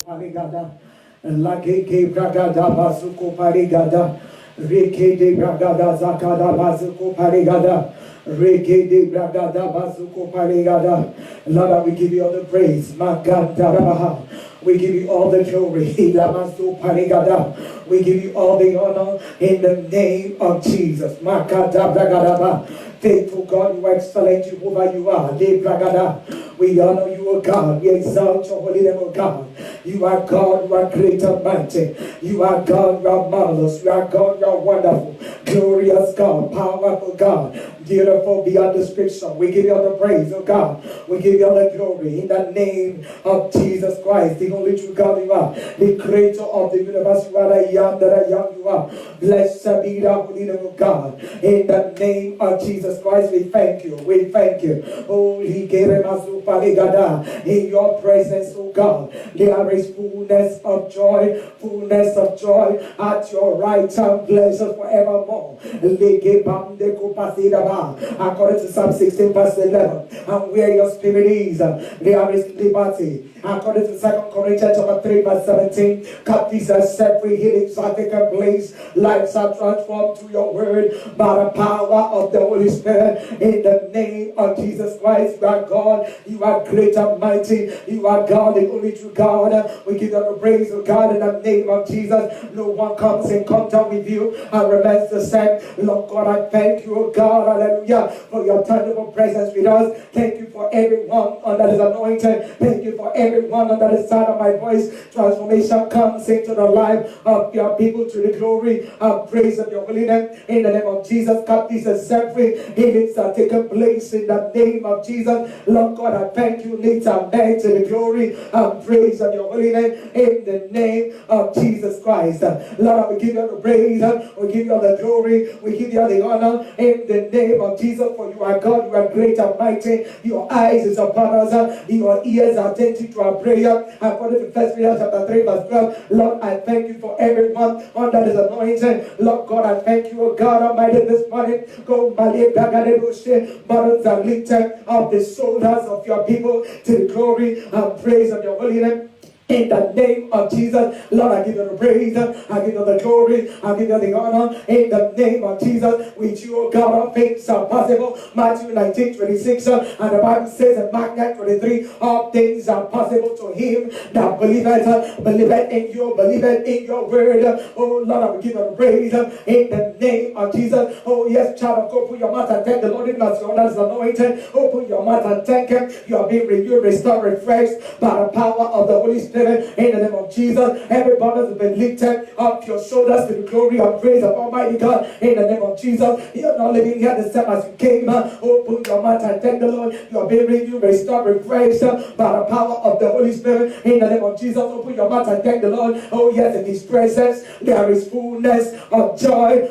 Parigada, Lake Bragada Basuko Parigada, Reke de Bragada Zakada Basuko Parigada, Reke de Bragada Basuko Parigada. Lord, we give you all the praise. Magada. We give you all the glory. Lamasu Parigada. We give you all the honor in the name of Jesus. Makada Bragadaba. Faithful God, you are excellent, Jehovah, you are. De Bragada. We honor you, O God. We exalt your holy name, O God. You are God, you are great and mighty. You are God, you are marvelous. You are God, you are wonderful. Glorious God, powerful God, beautiful beyond description. We give you all the praise, oh God. We give you all the glory in the name of Jesus Christ, the only true God you are, the creator of the universe. You are the young that I am you are. Blessed be the holy name of God. In the name of Jesus Christ, we thank you. We thank you. Holy Geremasupaligada. In your presence, oh God, there is fullness of joy, fullness of joy at your right hand, pleasures forevermore. According to Psalm 16 verse 11, and where your spirit is, there is liberty. According to 2 Corinthians chapter 3 verse 17, captives are set free, healings are taken place, lives are transformed through your word by the power of the Holy Spirit. In the name of Jesus Christ, you are God, you are great and mighty, you are God, the only true God. We give you the praise of God in the name of Jesus. No one comes in contact with you and remains the same. Lord God, I thank you, oh God, hallelujah, for your tangible presence with us. Thank you for everyone under this anointing. Thank you for everyone under the sound of my voice. Transformation comes into the life of your people to the glory and praise of your holy name. In the name of Jesus, captives are set free. Healings are taking place in the name of Jesus. Lord God, I thank you. Needs are made to the glory and praise of your holy name. In the name of Jesus Christ. Lord, we give you the praise. We give you the glory. We give you the honor. In the name of Jesus, for you are God. You are great and mighty. Your eyes is upon us. Your ears are attentive to our prayer. According to 1 Peter chapter 3 verse 12. Lord, I thank you for everyone under this anointing. Lord God, I thank you, O God Almighty, this morning. Go, burdens are lifted of the shoulders of your people to the glory and praise of your holy name. In the name of Jesus, Lord, I give you the praise, I give you the glory, I give you the honor. In the name of Jesus, with you, O God, all things are possible. Matthew 19:26, and the Bible says in Mark 9:23, all things are possible to him that believeth in you, believeth in your word. Oh Lord, I will give you the praise in the name of Jesus. Oh yes, child of God, open your mouth and thank the Lord, even as your honor is anointed. Open your mouth and thank him. You are being renewed, restored, refreshed by the power of the Holy Spirit. In the name of Jesus, every burden has been lifted up your shoulders to the glory and praise of Almighty God. In the name of Jesus, you're not living here the same as you came. Open your mouth and thank the Lord. You're being renewed, restored, refreshed by the power of the Holy Spirit. In the name of Jesus, open your mouth and thank the Lord. Oh yes, in his presence there is fullness of joy,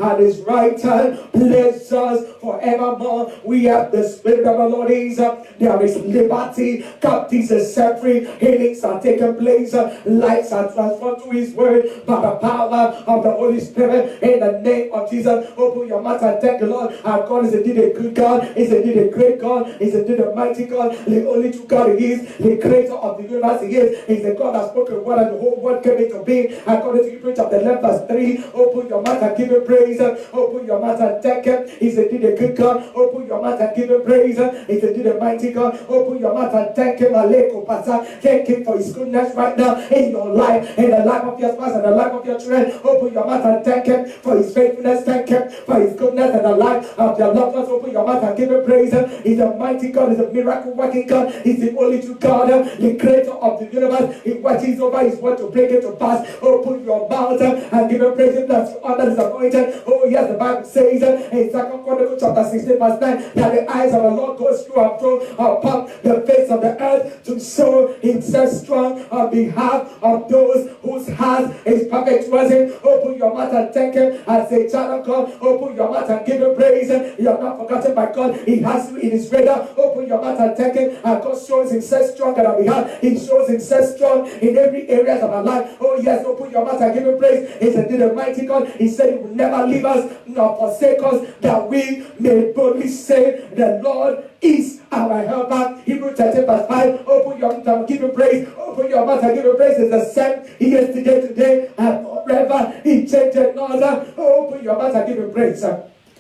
at his right hand pleasures forevermore. We have the Spirit of the Lord is there is liberty, captives are set free, healings are taking place, lives are transformed through his word by the power of the Holy Spirit. In the name of Jesus, open your mouth and thank the Lord. Our God is indeed a good God, is indeed a great God, is indeed a mighty God, the only true God he is, the creator of the universe he is. He's the God that spoke a word and the whole world came into being. According to Hebrews chapter 11 verse 3, open your mouth and give him praise. Open your mouth and thank him. He's indeed a good God. Open your mouth and give him praise. He's indeed a mighty God. Open your mouth and thank him. Thank him for his goodness right now in your life, in the life of your spouse, and the life of your children. Open your mouth and thank him for his faithfulness. Thank him for his goodness in the life of your loved ones. Open your mouth and give him praise. He's a mighty God. He's a miracle working God. He's the only true God, the creator of the universe. He watches over his word to bring it to pass. Open your mouth and give him praise. That's honor is anointed. Oh yes, the Bible says in 2 Chronicles chapter 16 verse 9 that the eyes of the Lord goes through and fro upon the face of the earth to show himself strong on behalf of those whose heart is perfect towards him. Open your mouth and thank him as a child of God. Open your mouth and give him praise. You are not forgotten by God. He has you in his radar. Open your mouth and thank him, and God shows himself strong on our behalf. He shows himself strong in every area of our life. Oh yes, open your mouth and give him praise. He's indeed a mighty God. He said he will never leave us nor forsake us, that we may boldly say the Lord is our helper. Hebrews 13 verse 5. Open your your mouth and give him praise. Open your mouth and give him praise. It's the same yesterday, today, and forever. He changed another. Open your mouth and give him praise.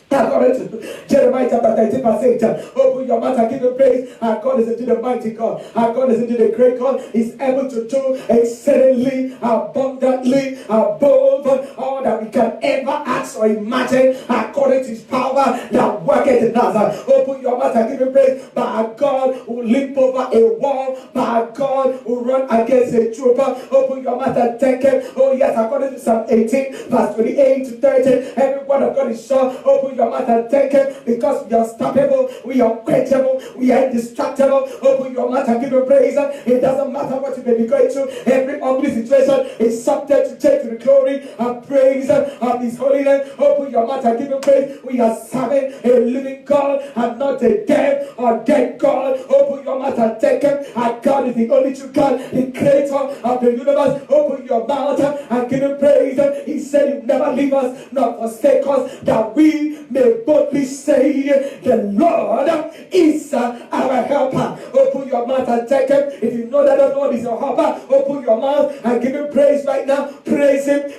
According to Jeremiah chapter 13 verse 8, open your mouth and give him praise. Our God is indeed the mighty God. Our God is indeed the great God. He's able to do exceedingly, abundantly, above all that we can ever ask or imagine, according to his power that worketh in us. Open your mouth and give him praise. But our God will leap over a wall. But our God will run against a trooper. Open your mouth and thank him. Oh yes, according to Psalm 18 verse 28 to 30, every word of God is sure. Open your mouth and thank him, because we are unstoppable, we are unquenchable, we are indestructible. Open your mouth and give him praise. It doesn't matter what you may be going through. Every ugly situation is subject to change to the glory and praise of his holiness. Open your mouth and give him praise. We are serving a living God and not a dead or dead God. Open your mouth and thank him. Our God is the only true God, the creator of the universe. Open your mouth and give him praise. He said you never leave us nor forsake us, that we may boldly say, the Lord is our helper. Open your mouth and thank him. If you know that the Lord is your helper, open your mouth and give him praise right now. Praise him,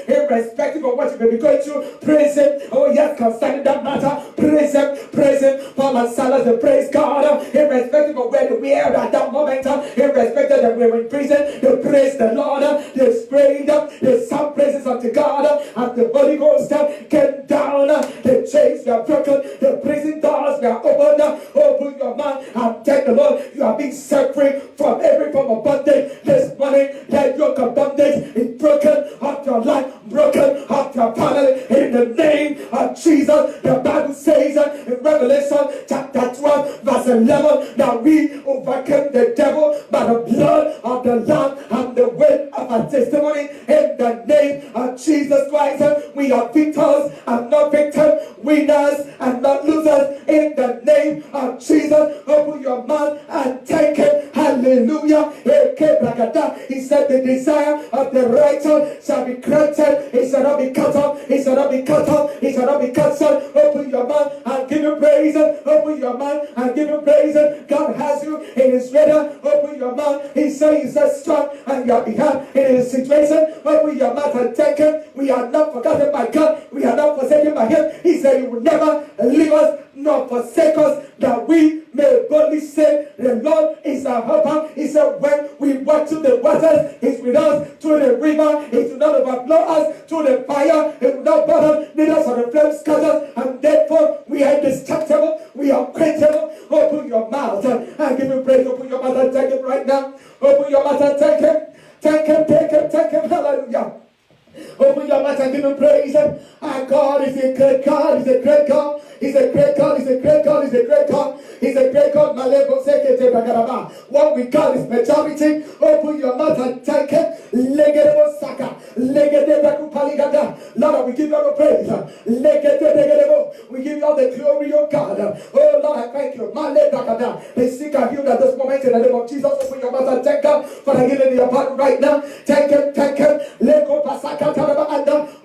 irrespective of what you may be going through. Praise him. Oh yes, concerning that matter, praise him, praise him. Paul and Silas, they praise God, irrespective of where we are at that moment, irrespective that we were in prison, they praise the Lord, they prayed, they sang praises unto God, and the Holy Ghost came down. The chains were broken, the prison doors were opened. Open your mouth and thank the Lord. You are being set free from every form of bondage this morning. That yoke of bondage is broken off your life, broken off your family, in the name of Jesus. The Bible says in Revelation chapter 12 verse 11 that we overcame the devil by the blood of the Lamb and the word of our testimony. In the name of Jesus Christ, we are victors and not victims, winners and not losers. In the name of Jesus, open your mouth and thank him. Hallelujah. He said the desire of the righteous shall be granted. It shall not be cut off. It shall not be cut off. It shall not be cut short. Open your mouth and give him praise. Open your mouth and give him praise. God has you in his radar. Open your mouth. He said you said strong and you are behind in his situation. Open your mouth and thank him. We are not forgotten by God. We are not forsaken by him. He said you will never leave us nor forsake us, that we may boldly say, the Lord is our helper. He said when we walk through the waters, he's with us. Through the river, it will not overflow us. Through the fire, it will not burn us. Neither shall the flames scatter us. And therefore, we are indestructible. We are unquenchable. Open your mouth and give him praise. Open your mouth and thank him right now. Open your mouth and thank him. Thank him, thank him, thank him. Hallelujah. Open your mouth and give him praise. Our God is a great God. He's a great God. He's a great God. He's a great God. He's a great God. He's a great God. What we call is majority. Open your mouth and thank him. Lord, we give you all the praise. We give you all the glory, oh God. Oh Lord, I thank you. The sick are healed at this moment in the name of Jesus. Open your mouth and thank God for the healing in your body right now. Thank him, thank him.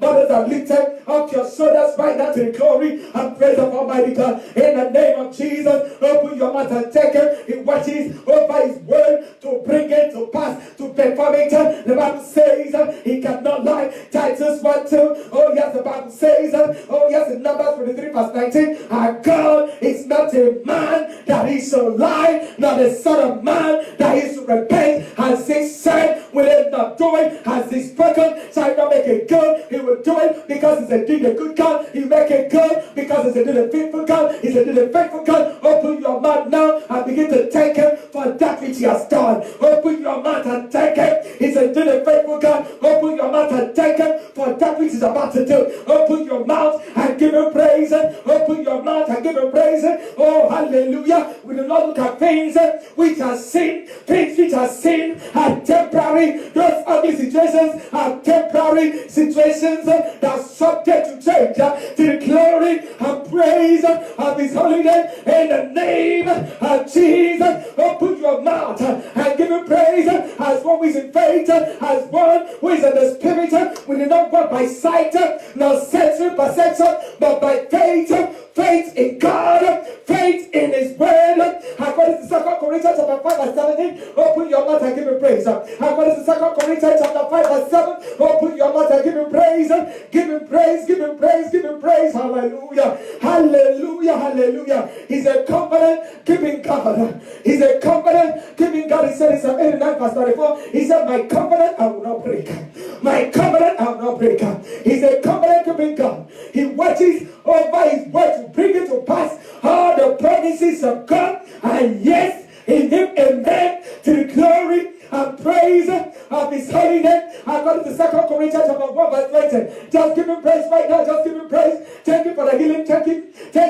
Mothers are lifted up your shoulders right now to the glory and praise of Almighty God. In the name of Jesus, open your mouth and take him. He watches over his word to bring it to pass, to perform it. The Bible says he cannot lie. Titus 1:2. Oh yes, the Bible says, oh yes, in Numbers 23 verse 19, our God is not a man that he shall lie, not the son of man that he should repent. Has he said, will he not do it? Has he spoken, shall he not make it good? He will do it because he's indeed a good God. He make it good because he's indeed a faithful God. He's indeed a faithful God. Open your mouth now and begin to thank him for that which he has done. Open your mouth and thank him. He's indeed a faithful God. Open your mouth and thank him for that which he's about to do. Open your mouth and give him praise. Open your mouth and give him praise. Oh, hallelujah. We do not look at things which are seen. Things which are seen are temporary. Those ugly situations are temporary. temporary situations that are subject to change, to the glory and praise of His holy name. In the name of Jesus, open your mouth and give Him praise as one who is in faith, as one who is in the Spirit. We do not walk by sight, nor sensory perception, but by faith. Faith in God, faith in His word. According to 2 Corinthians chapter 5 verse 17, open your mouth and give Him praise. According to 2 Corinthians chapter 5 verse 7, open your mouth and give Him praise. Give Him praise, give Him praise, give Him praise. Hallelujah, hallelujah, hallelujah. He's a covenant keeping God. He's a covenant keeping God. He said in Psalm 89 verse 34, He said, my covenant I will not break. My covenant I will not break. He's a covenant keeping God. He watches over His word to bring it to pass all the promises of God. And yes, in Him, amen, to the glory and praise of His holy name. According to 2 Corinthians chapter 1 verse 20. Just give Him praise right now. Just give Him praise. Thank Him for the healing. Thank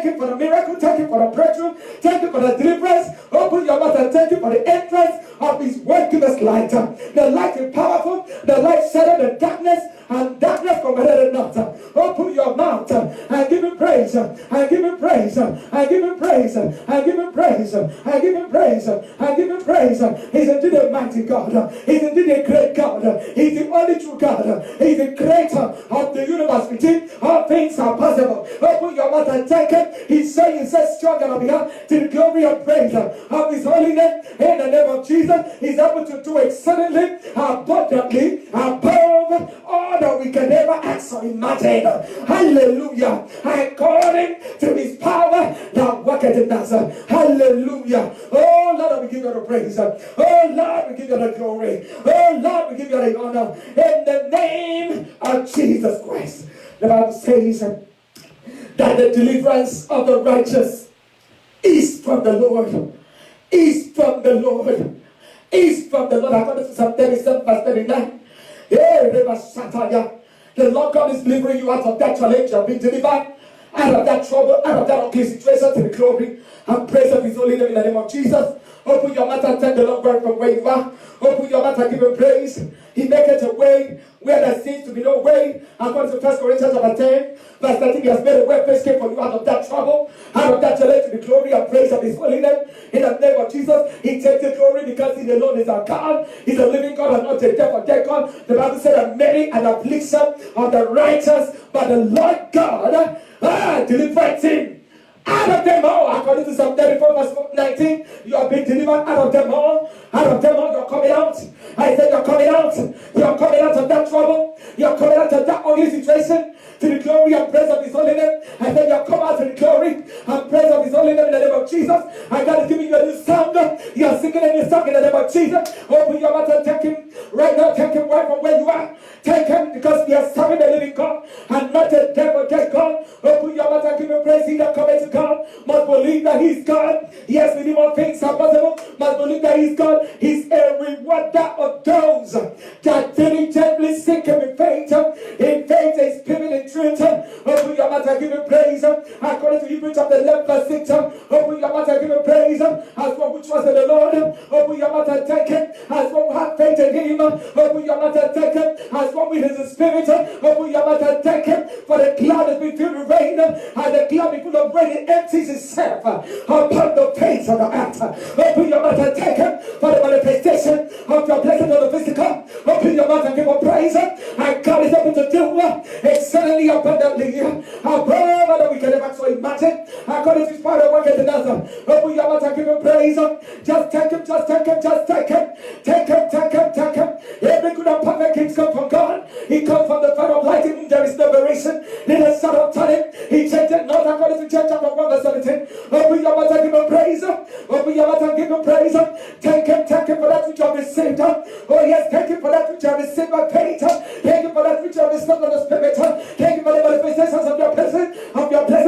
Him for the miracle. Thank Him for the breakthrough. Thank Him for the deliverance. Open your mouth and thank Him for the entrance of His word. Give us light. The light is powerful. The light shattered the darkness, and darkness comprehended it not. Open your mouth and give Him praise. And give Him praise. And give Him praise. And give Him praise. And give Him praise. And give Him praise. He's indeed a mighty God. He's indeed a great God. He's the only true God. He's the creator of the universe. With Him, all things are possible. Open your mouth and thank Him. He's saying Himself strong on our behalf to the glory and praise of His holy name. In the name of Jesus, He's able to do exceedingly, abundantly, above all that we can ever ask or imagine. Hallelujah. According to His power that worketh in us. Hallelujah. Oh Lord, we give You the praise. Oh Lord, we give You the glory. Oh Lord, we give You the honor. In the name of Jesus Christ. The Bible says that the deliverance of the righteous is from the Lord. Is from the Lord. Is from the Lord. According to Psalm 37 verse 39. The Lord God is delivering you out of that challenge. You have been delivered out of that trouble, out of that ugly situation, to the glory and praise of His holy name in the name of Jesus. Open your mouth and thank the Lord God from where you are. Open your mouth and give Him praise. He maketh a way where there seems to be no way. According to 1 Corinthians chapter 10, verse 13, He has made a way of escape for you out of that trouble, out of that challenge, to the glory and praise of His holy name. In the name of Jesus, He takes the glory because He alone is our God. He's a living God and not a dead or dead God. The Bible said that many an affliction of the righteous, but the Lord God delivered him out of them all. According to Psalm 34 verse 19, you have been delivered out of them all. Out of them all, you're coming out. I said you're coming out. You're coming out of that trouble. You're coming out of that ugly situation, to the glory and praise of His holy name. I said you're coming out to the glory and praise of His holy name in the name of Jesus. And God is giving you a new song. You're singing a new song in the name of Jesus. Open your mouth and thank Him right now. Thank Him right from where you are. Thank Him because we are serving the living God and not a devil dead God. Open your mouth and give Him praise. He that cometh to God must believe that He's God. Yes, with Him all things are possible. Must believe that He's God. He's a rewarder of those that diligently seek Him in faith. In faith, in spirit, in truth. Open your mouth and give Him praise. According to Hebrews chapter 11 verse 6. Open your mouth and give Him praise. As one who trusts in the Lord. Open your mouth and thank Him. As one who has faith in Him. Open your mouth and thank Him. As one with His spirit. Open your mouth and thank Him. For the cloud has been filled with rain. And the cloud is full of rain. It empties itself upon the face of the earth. Open your mouth and thank Him for the manifestation of your blessing on the physical. Open your mouth and give Him praise. And God is able to do exceedingly abundantly above all that we can ever so imagine. According to His power working in us. Open your mouth and give Him praise. Just thank Him, just thank Him, just thank Him. Thank Him, thank Him, thank Him. Every good and perfect gift comes from God. He comes from the Father of light, in whom there is no variation. In the Son of time, He changed it not. According to James chapter 1 verse 17. Open your mouth and give Him praise. Open your mouth and give Him praise. Thank Him for that which you have received. Oh yes, thank Him for that which you have received by faith. Thank Him for that which you have received by the Spirit. Thank Him for the manifestations of your blessings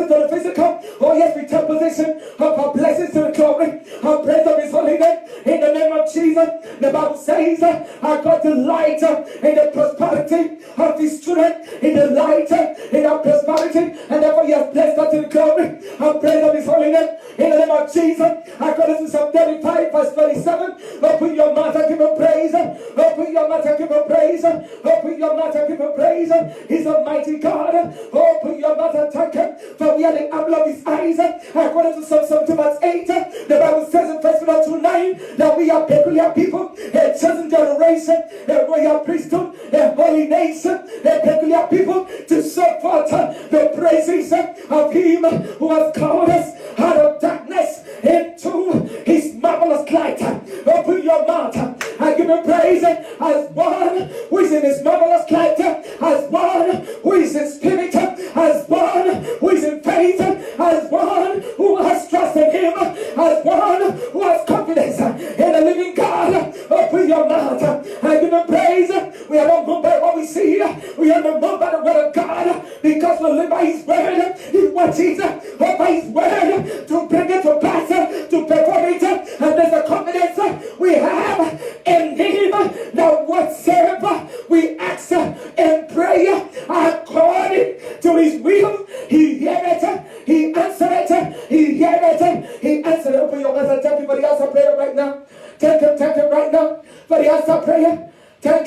to the physical. Oh yes, we take possession of our blessings to the glory and praise of His holy name. In the name of Jesus. The Bible says, I got delight in the prosperity of his children, in the light, in our prosperity, and therefore he has blessed us in glory and praise of his holy name. In the name of Jesus, according to Psalm 35, verse 27, open your mouth and give him praise. Open your mouth and give him praise. Open your mouth and give him praise. He's a mighty God. Open your mouth and thank him, for we are the apple of his eyes. According to Psalm 70, verse 8, the Bible says in 1 Peter 2:9 that we are peculiar people, a chosen generation, a royal priesthood, a holy nation, a peculiar people, to show forth the praises of him who has called us out of darkness into his marvelous light. Open your mouth and give him praise as one who is in his marvelous light, as one who is in spirit, as one who is in faith, as one who has trust in him, as one who has confidence in the living God. Open your mouth and give him praise. We are not moved by what we see. We are not moved by the word of God, because we live by his word. He watches over his word to bring it to pass, to perform it. And there's a confidence we have in him that whatsoever we ask in prayer according to his will, he hears it, he answers it, he hears it, he answers it. Open your mouth and thank him for the answer prayer right now. Thank him right now for the answer prayer. Thank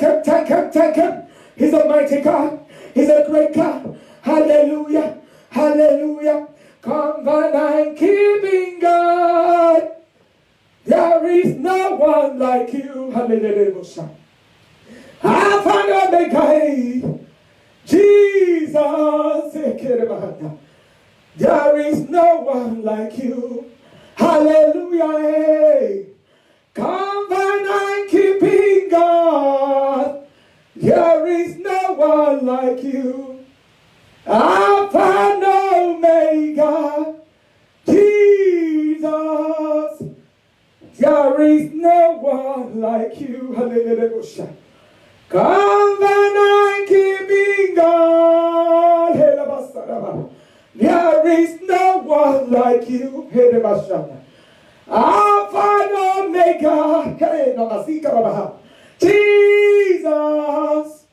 him. He's a mighty God. He's a great God. Hallelujah. Hallelujah. Covenant keeping God. There is no one like you. Hallelujah. Alpha and Omega. Jesus. There is no one like you. Hallelujah. Covenant keeping God. There is no one like you. Alpha and Omega. Jesus. There is no one like you. Hallelujah. Covenant keeping God. There is no one like you. Alpha and Omega. Jesus.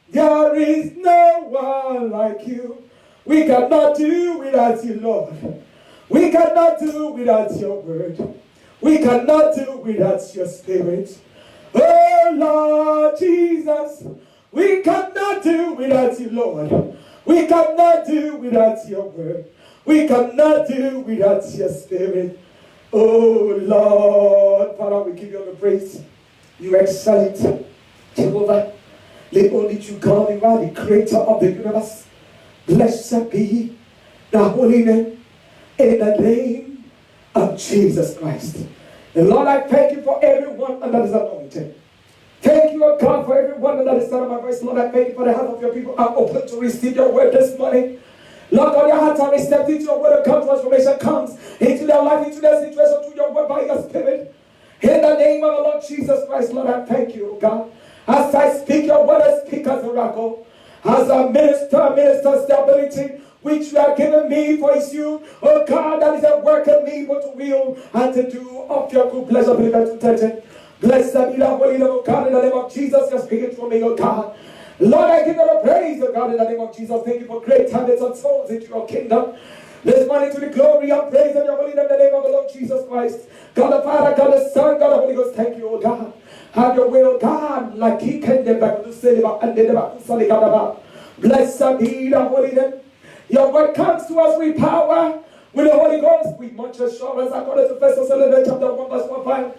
There is no one like you. We cannot do without you, Lord. We cannot do without your word. We cannot do without your spirit. Oh Lord Jesus, we cannot do without you, Lord. We cannot do without your word. We cannot do without your spirit. Oh Lord, Father, we give you all the praise. You are excellent, Jehovah. The only true God, you are the creator of the universe. Blessed be the holy name, in the name of Jesus Christ. And Lord, I thank you for everyone under this anointing. Thank you, O God, for everyone under the sound of my voice. Lord, I thank you for the heart of your people are open to receive your word this morning. Lord God, your hearts are receptive to your word, of God, transformation comes into their life, into their situation, through your word by your spirit. In the name of the Lord Jesus Christ, Lord, I thank you, O God. As I speak your word, I speak as a oracle. As a minister stability, which you have given me for is you, oh God, that is a work of me, but to will and to do of your good pleasure. Blessed be the holy name of God, in the name of Jesus. You're speaking for me, oh God. Lord, I give you the praise, oh God, in the name of Jesus. Thank you for great habits and souls into your kingdom. This morning to the glory and praise of your holy name, in the name of the Lord Jesus Christ. God the Father, God the Son, God the Holy Ghost, thank you, oh God. Have your will, God, like he can never do. Blessed be the holy name. Your word comes to us with power, with the Holy Ghost, with much assurance, according to 1 Thessalonians chapter 1, verse 1-5.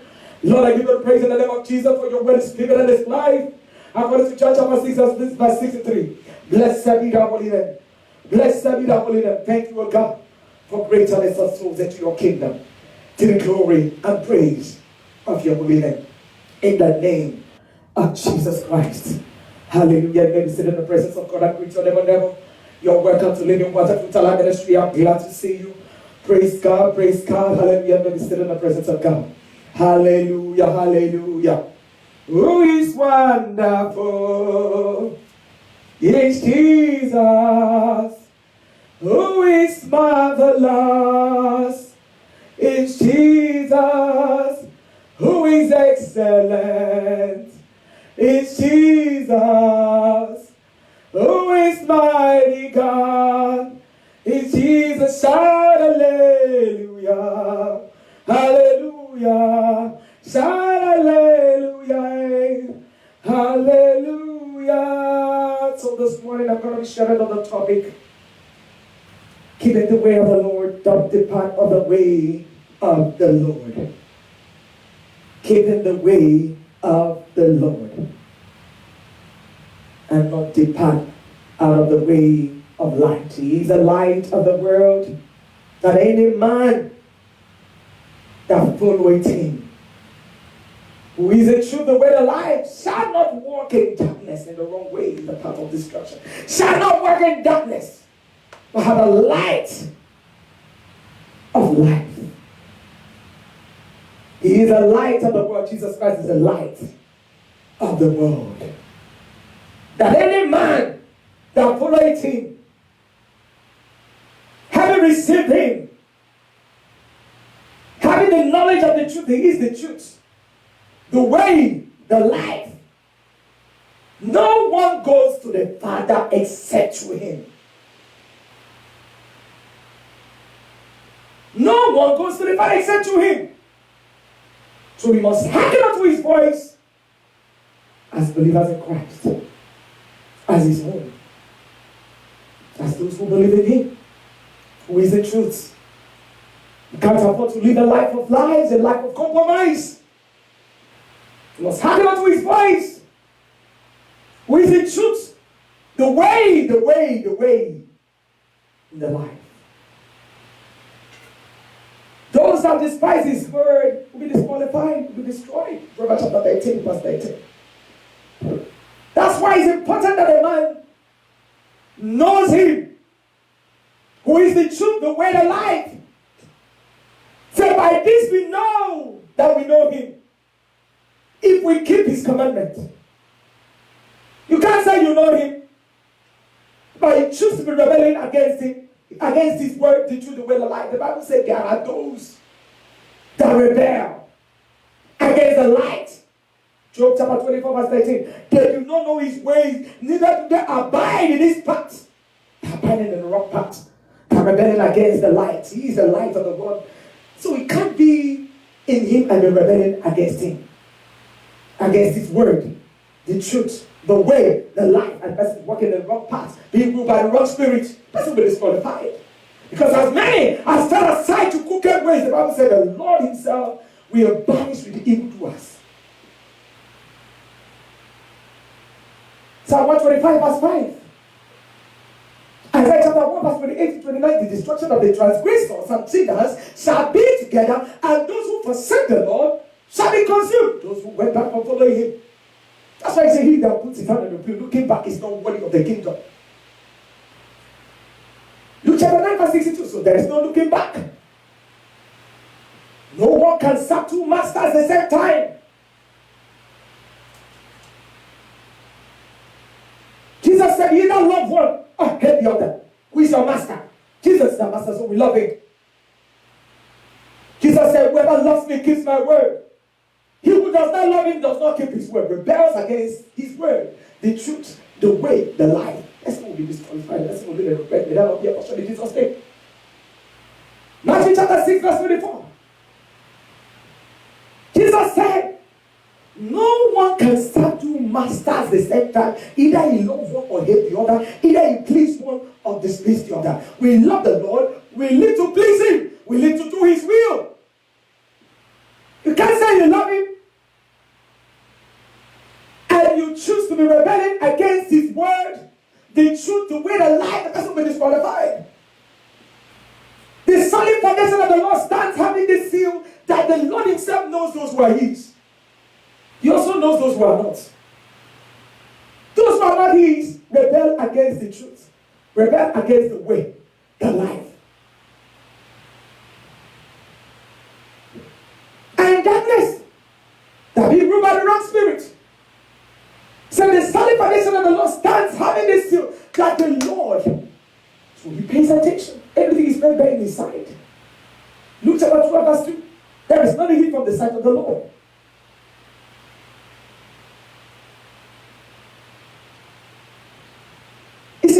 Lord, I give you praise in the name of Jesus for your word is spirit and is life. According to John chapter 6, verse 63. Blessed be the holy name. Blessed be the holy name. Thank you, O God, for greatness of souls into your kingdom. To the glory and praise of your holy name. In the name of Jesus Christ. Hallelujah. May we sit in the presence of God and greet you never. You're welcome to Living Water Fruit Alive Ministry. I'm glad to see you. Praise God, praise God. Hallelujah. May we sit in the presence of God. Hallelujah, hallelujah. Who is wonderful is Jesus. Who is marvelous is Jesus. Who is excellent It's Jesus. Who is mighty God? It's Jesus. Shout hallelujah. Hallelujah. Shout hallelujah. Hallelujah. So this morning I'm going to be sharing on the topic, keeping the way of the Lord, don't depart of the way of the Lord. Keeping the way of the Lord. And not depart out of the way of light. He is the light of the world, that any man that followeth him, who is the truth, the way, the life, shall not walk in darkness, in the wrong way, in the path of destruction. Shall not walk in darkness, but have a light of life. He is the light of the world. Jesus Christ is the light of the world. That any man that followeth him, having received him, having the knowledge of the truth, he is the truth, the way, the life. No one goes to the Father except through him. No one goes to the Father except through him. So we must hearken unto his voice as believers in Christ, as his own, as those who believe in him, who is the truth. You can't afford to live a life of lies, a life of compromise. You must hearken unto his voice, who is the truth, the way in the life. Those that despise his word will be disqualified, will be destroyed. Proverbs chapter 13, verse 18. That's why it's important that a man knows him, who is the truth, the way, the life. So by this we know that we know him, if we keep his commandment. You can't say you know him, but you choose to be rebelling against him, against his word, the truth, the way, the life. The Bible says there are those that rebel against the light. Job chapter 24, verse 13. They do not know his ways, neither do they abide in his path. They abide in the wrong path. They are rebelling against the light. He is the light of the world. So we can't be in him and be rebelling against him, against his word, the truth, the way, the life, and person walking in the wrong path, being ruled by the wrong spirit. Person will be disqualified. Because as many as fell aside to crooked ways, the Bible said the Lord himself will banish with the evildoers. Psalm 125, verse 5. Isaiah chapter 1, verse 28 to 29. The destruction of the transgressors and sinners shall be together, and those who forsake the Lord shall be consumed. Those who went back from following him. That's why I say, he that puts his hand on the plow, looking back, is not worthy of the kingdom. Luke chapter 9, verse 62. So there is no looking back. No one can serve two masters at the same time. Jesus said, "You either love one or hate the other." Who is your master? Jesus is our master, so we love him. Jesus said, "Whoever loves me keeps my word. He who does not love him does not keep his word," rebels against his word, the truth, the way, the life. Let's not be disqualified. Let's not be regret. May that not be a portion in Jesus' name. Matthew chapter 6, verse 24. Jesus said, "No one can serve two masters at the same time. Either he loves one or hate the other. Either he please one or displease the other." We love the Lord. We live to please him. We live to do his will. You can't say you love him and you choose to be rebelling against his word, the truth, the way, the life. The person will be disqualified. The solid foundation of the Lord stands, having this seal that the Lord himself knows those who are his. He also knows those who are not. Those who are not his rebel against the truth, rebel against the way, the life. And darkness, that be ruled by the wrong spirit. So the solid foundation of the Lord stands, having this seal that the Lord, so he pays attention. Everything is made by in his sight. Luke chapter 12, verse 2. There is nothing hid from the sight of the Lord.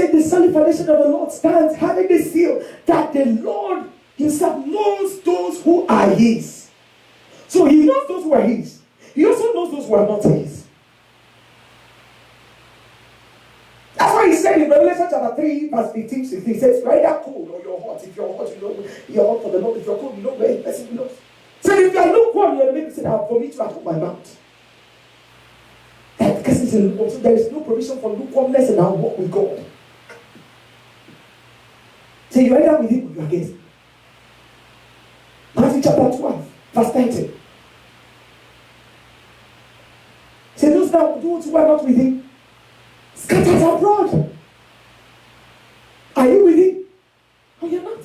said, the solid foundation of the Lord stands, having this seal that the Lord himself knows those who are his. So he knows those who are his. He also knows those who are not his. That's why he said in Revelation chapter 3, verse 15, 16, he says, either cold or you're hot. If you're hot, you know you're hot for the Lord. If you're cold, you know where the person belongs. So if you are lukewarm, you're the person I'll vomit you out of my mouth. Because it's lukewarm, so there is no provision for lukewarmness in our walk with God. So you're either with him or you're against him. Matthew chapter 12, verse 30. Say those who are not with him, scattered abroad. Are you with him? Or you're not?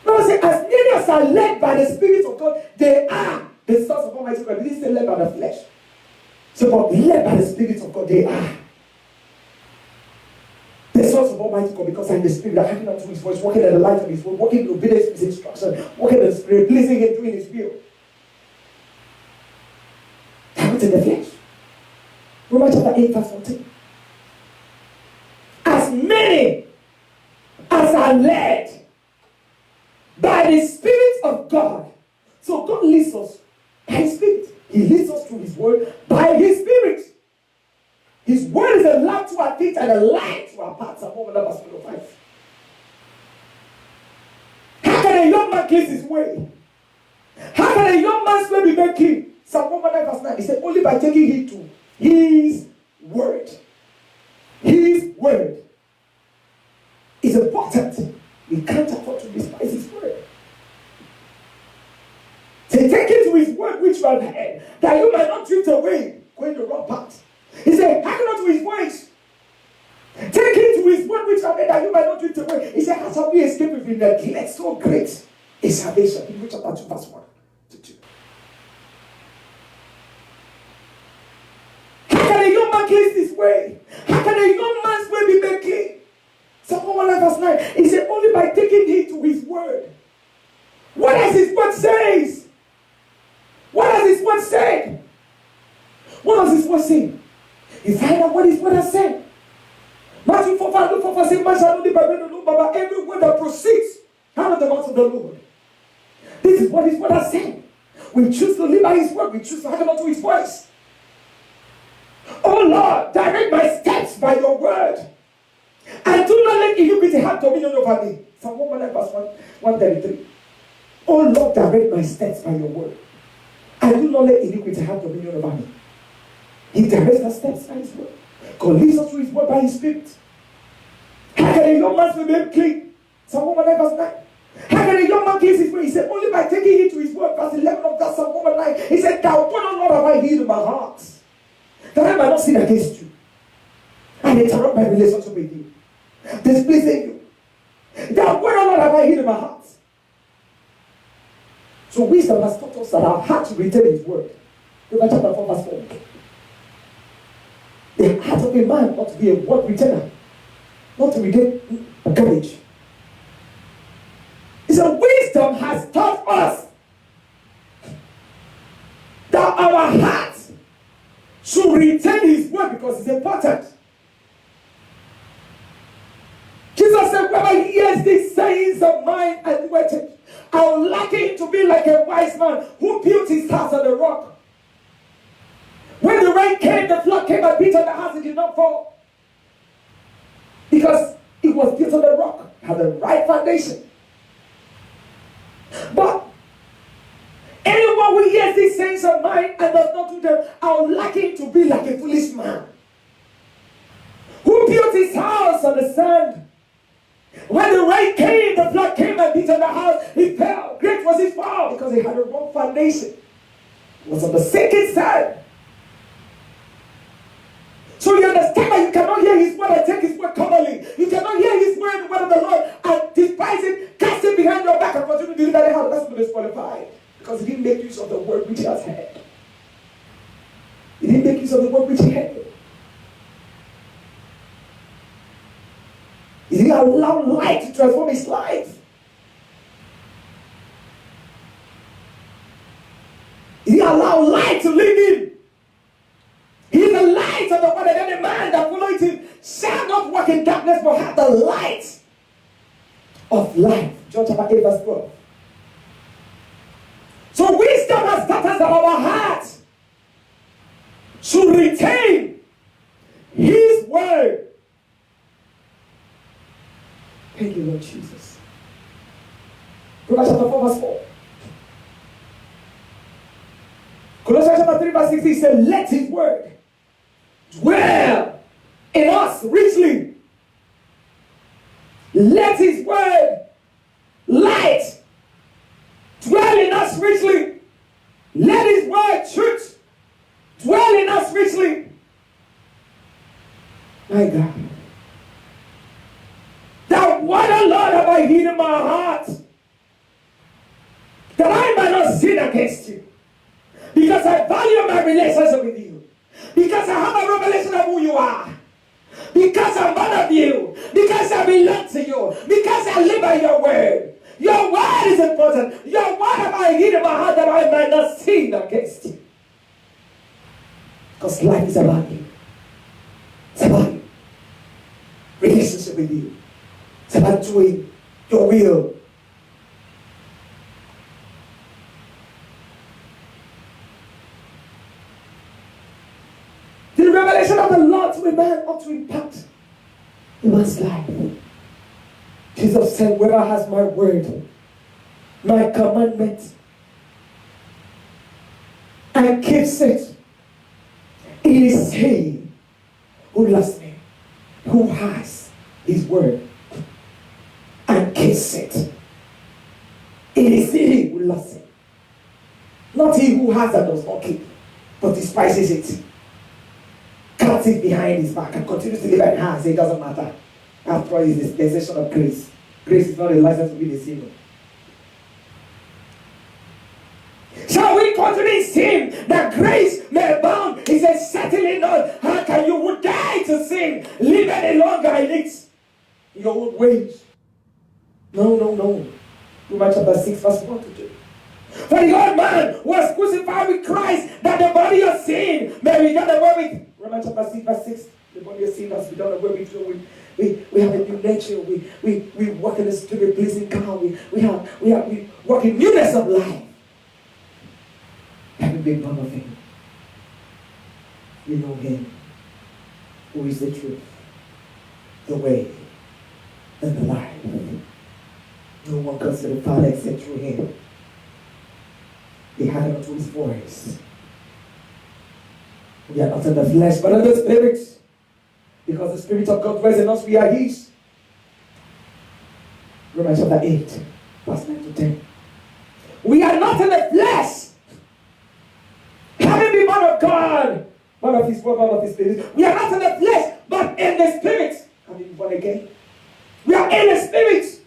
No, say, as many as are led by the Spirit of God, they are the sons of Almighty God. He didn't say led by the flesh. So, but led by the Spirit of God, they are the sons of Almighty God, because I'm the Spirit that hearken unto his voice, walking in the light of his word, walking in obedience to his instruction, walking in the Spirit, pleasing him, doing his will. They're not in the flesh. Romans chapter 8, verse 14. As many as are led by the Spirit of God. So God leads us by his Spirit. He leads us through his word by his Spirit. His word is a lamp to our feet and a light to our paths. Psalm 105. How can a young man cleanse his way? How can a young man's way be made clean? Psalm 109 verse 9. He said, only by taking heed to his word. His word is important. We can't afford to despise his word. Say, take it to his word which you have heard, that you might not drift away, going the wrong path. He said, hearken unto his voice. Take it to his word which you have heard, that you might not drift away. He said, how shall we escape if we neglect so great a salvation? In chapter 2, verse 1 to 2. How can a young man cleanse his way? How can a young man's way be made clean? Psalm 109 verse 9. He said, only by taking heed to his word. What does his word say? What does his word say? What does his word say? You find out what his word has said. Matthew 4, 5, Luke 4, 5, say, man shall not live by bread alone, but by every word that proceeds out of the mouth of the Lord. This is what his word has said. We choose to live by his word. We choose to hearken unto his voice. Oh Lord, direct my steps by your word. And do not let iniquity have dominion over me. Psalm 119 verse 133. Oh Lord, direct my steps by your word. And do not let iniquity have dominion over me. He directs our steps by his word. God leads us through his word by his Spirit. How can a young man be made clean? Psalm 119 verse 9. How can a young man cleanse his way? He said, only by taking heed to his word. Verse 11 of that Psalm 119. He said, thou, O Lord, have I hid in my heart, that I might not sin against you, and interrupt my relationship with you, displeasing you. Thou, O Lord, have I hid in my heart. So wisdom has taught us that our heart to retain his word. Look at chapter 4, verse 4. The heart of a man ought to be a word retainer, not to retain garbage. So wisdom has taught us that our heart should retain his word because it's important. Jesus said, whoever hears these sayings of mine and waited, I would like him to be like a wise man who built his house on the rock. When the rain came, the flood came and beat on the house, it did not fall. Because it was built on the rock, had the right foundation. But anyone who hears these sayings of mine and does not do them, I would like him to be like a foolish man who built his house on the sand. When the rain came, the flood came and beat on the house, it fell. Great was his fall because it had a wrong foundation. It was on the sinking sand. So you understand that you cannot hear his word and take his word commonly. You cannot hear his word, the word of the Lord, and despise it, cast it behind your back and continue to deliver the house. That's going to be disqualified. Because he didn't make use of the word which he has heard. He didn't make use of the word which he heard. He didn't allow light to transform his life. He didn't allow light to lead him. He is the light of the world, and any man that followeth him shall not walk in darkness, but have the light of life. John chapter 8, verse 12. So wisdom has taught us that our heart should retain His word. Thank you, Lord Jesus. Proverbs chapter 4, verse 4. Colossians chapter 3, verse 16 says, let His word dwell in us richly. Let His word, light, dwell in us richly. Let His word, truth, dwell in us richly. My God. That what the Lord have I hid in my heart, that I might not sin against you. Because I value my relationship with you. Because I have a revelation of who you are. Because I'm one of you. Because I belong to you. Because I live by your word. Your word is important. Your word have I hid in my heart that I might not sin against you. Because life is about you. It's about you. Relationship with you. It's about doing your will. The revelation of the Lord to a man ought to impact a man's life. Jesus said, whoever has my word, my commandment, and keeps it, it is he who loves me, who has his word, and keeps it. It is he who loves him. Not he who has and does not keep, but despises it. Cuts it behind his back and continues to live in hands. It doesn't matter. After all, it's the dispensation of grace. Grace is not a license to be the sinner. Shall we continue in sin that grace may abound? He says, certainly not. How can you who die to sin live any longer in it? Your own ways. No. Romans chapter 6, verse 1 to 2. For the old man was crucified with Christ, that the body of sin may be done away with. Romans chapter 6, verse 6. The body of sin has been done away with. We have a new nature. We walk in the spirit pleasing God. We walk in newness of life. Having been born of Him. We know Him, who is the truth, the way, and the life. No one comes to the Father except through Him. They hearken unto His voice. We are not in the flesh, but in the Spirit. Because the Spirit of God dwells in us, we are His. Romans chapter 8, verse 9 to 10. We are not in the flesh. Having been born of God, born of His word, born of His Spirit. We are not in the flesh, but in the Spirit. Having been born again. We are in the Spirit.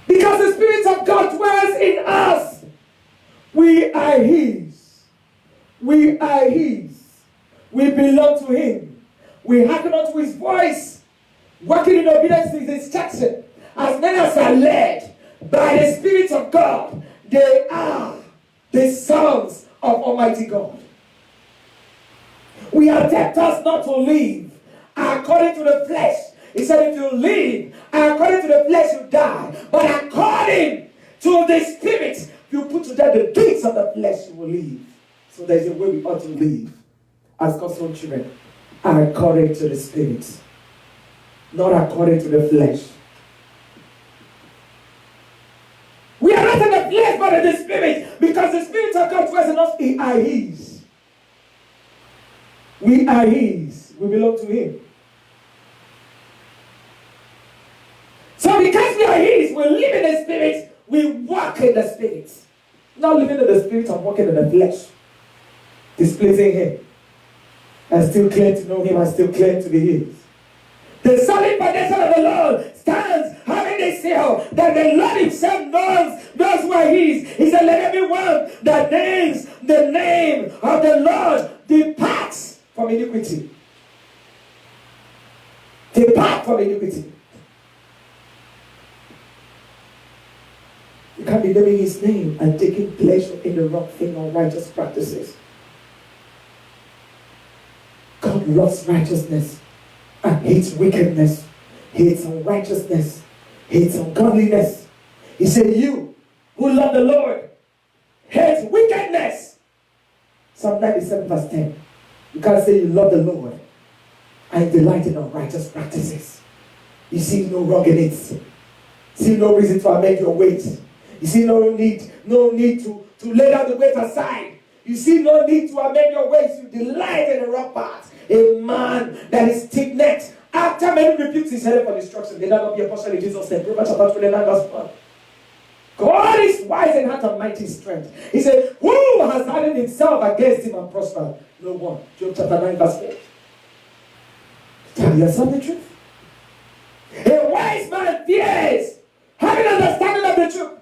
Because the Spirit of God dwells in us. We are His. We are His. We belong to Him. We hearken unto His voice, working in obedience to His instruction. As many as are led by the Spirit of God, they are the sons of Almighty God. We are debtors not to live according to the flesh. He said, if you live according to the flesh, you die. But according to the Spirit, if you put to death the deeds of the flesh, you will live. So there's a way we ought to live as God's own children, according to the Spirit, not according to the flesh. We are not in the flesh, but in the Spirit, because the Spirit of God dwells in us. We are His. We are His. We belong to Him. So because we are His, we live in the Spirit, we walk in the Spirit. Not living in the Spirit and walking in the flesh. Displeasing Him. And still claim to know Him and still claim to be His. The solid foundation of the Lord stands, having a seal that the Lord Himself knows those who are His. He said, let everyone that names the name of the Lord depart from iniquity. Depart from iniquity. You can't be naming His name and taking pleasure in the wrong thing or righteous practices. God loves righteousness and hates wickedness, hates unrighteousness, hates ungodliness. He said, you who love the Lord, hate wickedness. Psalm 97 verse 10. You can't say you love the Lord and delight in unrighteous practices. You see no wrong in it. See no reason to amend your ways. You see no need to lay down the weight aside. You see no need to amend your ways. You delight in the wrong path. A man that is stiff-necked, after many rebukes, is headed for destruction. May that not be a portion in Jesus' name. Proverbs chapter 29 verse 1. God is wise and hath a mighty strength. He said, who has hardened himself against him and prospered? No one. Job chapter 9 verse 4. Tell yourself the truth. A wise man fears, having understanding of the truth,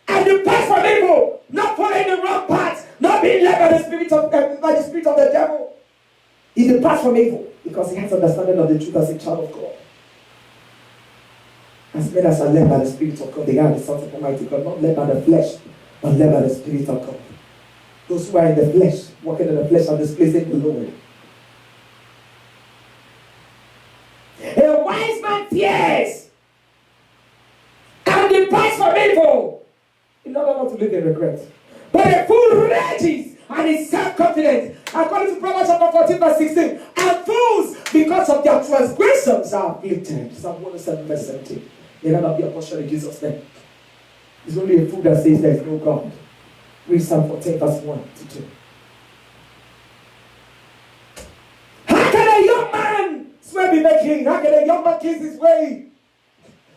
and departs from evil, not following the wrong path, not being led by the spirit of the devil. He departs from evil because he has understanding of the truth as a child of God. As men as are led by the Spirit of God, they are the sons of Almighty God, not led by the flesh, but led by the Spirit of God. Those who are in the flesh, walking in the flesh, are displeasing the Lord. A wise man fears and departs from evil in order not to live in regret. But a fool rages and is self-confident. According to Proverbs chapter 14 verse 16, and fools because of their transgressions are afflicted. Psalm 107 verse 17. May that not be a portion in Jesus' name. It's only a fool that says there is no God. Read Psalm 14 verse 1 to 2. How can a young man swear be making? How can a young man kiss his way?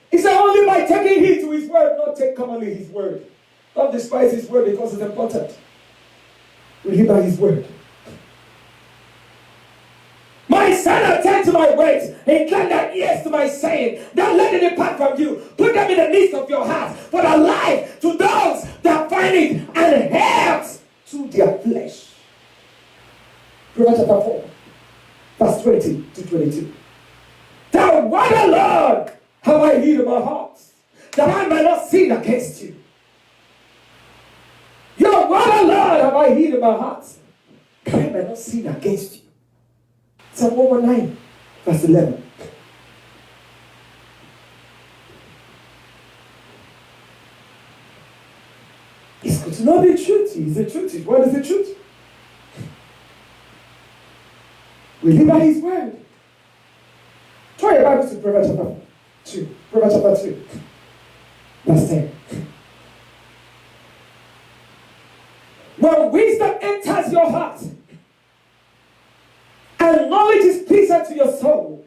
He said only by taking heed to his word, not take commonly his word. Don't despise his word because it's important. We live by his word. My son, attend to my words. Incline thy ears to my saying. Don't let it depart from you. Put them in the midst of your heart. For the life to those that find it, and health to their flesh. Proverbs chapter 4, verse 20 to 22. Thou word, O Lord, have I hid in my heart, that I may not sin against you. Your word, O Lord, have I hid in my heart, that I may not sin against you. Psalm 119, verse 11. It's good to know the truth. It's the truth. What is the truth? We live by his word. Turn your Bible to Proverbs chapter 2. Proverbs chapter 2, verse 10. When wisdom enters your heart, and knowledge is pleasant to your soul,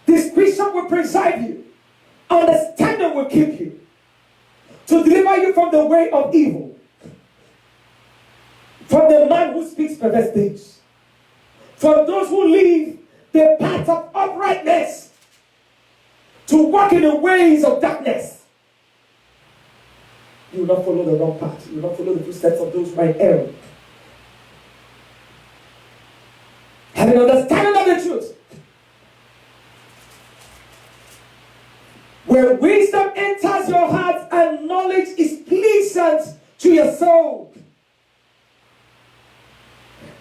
discretion will preserve you, understanding will keep you, to deliver you from the way of evil, from the man who speaks perverse things, from those who leave the path of uprightness, to walk in the ways of darkness. You will not follow the wrong path. You will not follow the footsteps of those who are in error. Having understanding of the truth. Where wisdom enters your heart and knowledge is pleasant to your soul.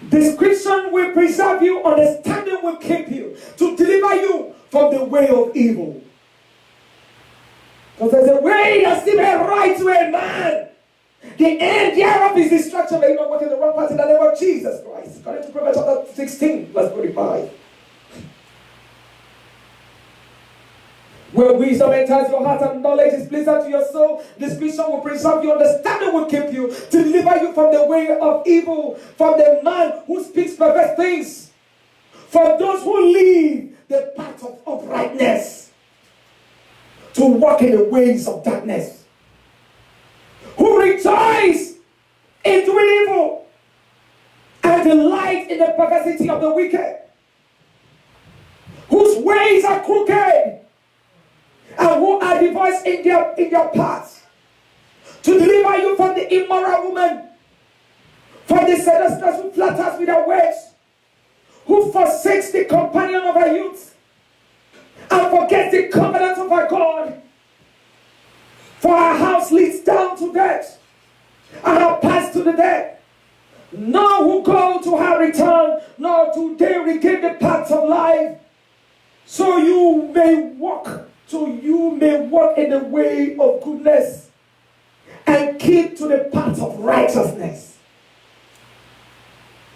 Discretion will preserve you, understanding will keep you, to deliver you from the way of evil. Because there's a way that seemeth right to a man. The end thereof is destruction. May you not walk in the wrong path in the name of Jesus Christ. According to Proverbs chapter 16, verse 45. Where wisdom enters your heart and knowledge is pleasant to your soul, discretion will preserve you, understanding will keep you, to deliver you from the way of evil, from the man who speaks perverse things, from those who leave the path of uprightness, to walk in the ways of darkness, who rejoice in doing evil and delight in the perversity of the wicked, whose ways are crooked, and who are divorced in their paths, to deliver you from the immoral woman, from the seductress who flatters with her words, who forsakes the companion of her youth, and forgets the covenant of her God. For her house leads down to death, and her path to the dead. None who go to to have returned, nor do they regain the paths of life. So you may walk in the way of goodness and keep to the path of righteousness.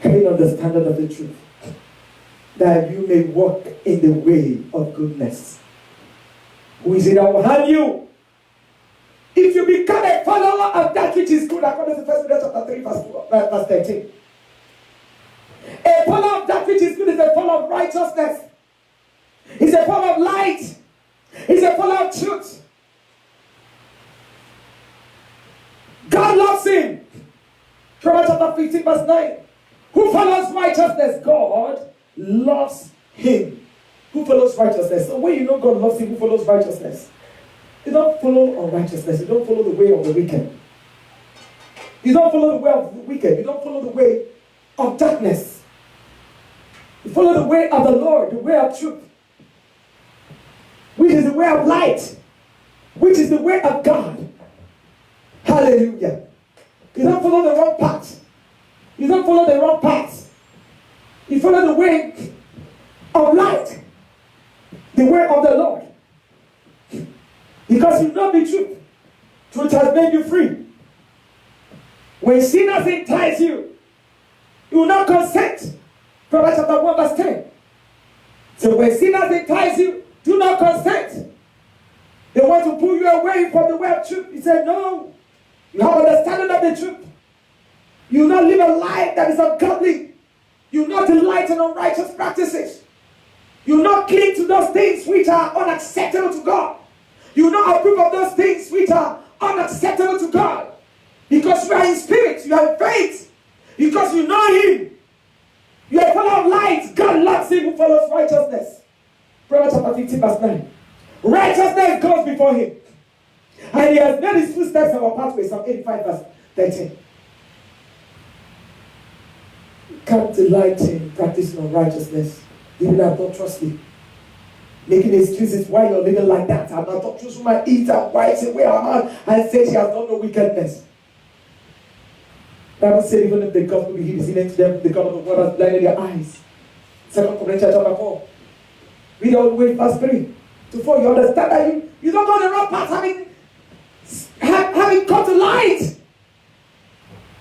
Having understanding of the truth, that you may walk in the way of goodness. Who is it that will harm you? If you become a follower of that which is good, according to 1 Peter chapter 3, verse 13. A follower of that which is good is a follower of righteousness. He's a follower of light. He's a follower of truth. God loves him. Proverbs chapter 15, verse 9. Who follows righteousness? God loves him. Who follows righteousness? So when you know God loves him, who follows righteousness? You don't follow unrighteousness. You don't follow the way of the wicked. You don't follow the way of the wicked. You don't follow the way of darkness. You follow the way of the Lord, the way of truth, which is the way of light, which is the way of God. Hallelujah. You don't follow the wrong path. You don't follow the wrong path. You follow the way of light, the way of the Lord. Because you know the truth. Truth has made you free. When sinners entice you, you will not consent. Proverbs chapter 1 verse 10. So when sinners entice you, do not consent. They want to pull you away from the way of truth. He said, no. You have understanding of the truth. You will not live a life that is ungodly. You will not delight in unrighteous practices. You will not cling to those things which are unacceptable to God. You will not approve of those things which are unacceptable to God. Because you are in spirit, you are in faith. Because you know him. You are full of light. God loves him who follows righteousness. Proverbs chapter 15 verse 9. Righteousness goes before him. And he has made his footsteps our pathway. Psalm 85 verse 13. Can't delight in practicing unrighteousness. Living adulterously. Making excuses why you're living like that. I'm not talking to my eat and wives away her mouth and say she has done no wickedness. The Bible said even if the gospel be hid, to them, the God of the world has blinded their eyes. 2 Corinthians chapter 4. Read all the way verse 3 to 4. You understand that you don't go the wrong path having come to light.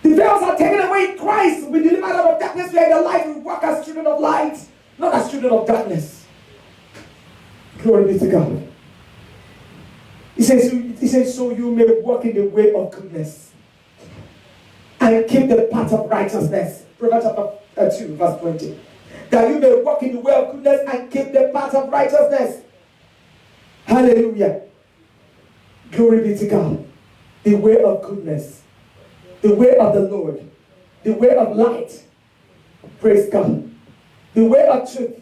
The veils are taken away in Christ. We delivered out of darkness. We are in the light. We walk as children of light, not as children of darkness. Glory be to God. He says, so you may walk in the way of goodness and keep the path of righteousness. Proverbs chapter 2, verse 20. That you may walk in the way of goodness and keep the path of righteousness. Hallelujah. Glory be to God. The way of goodness. The way of the Lord. The way of light. Praise God. The way of truth.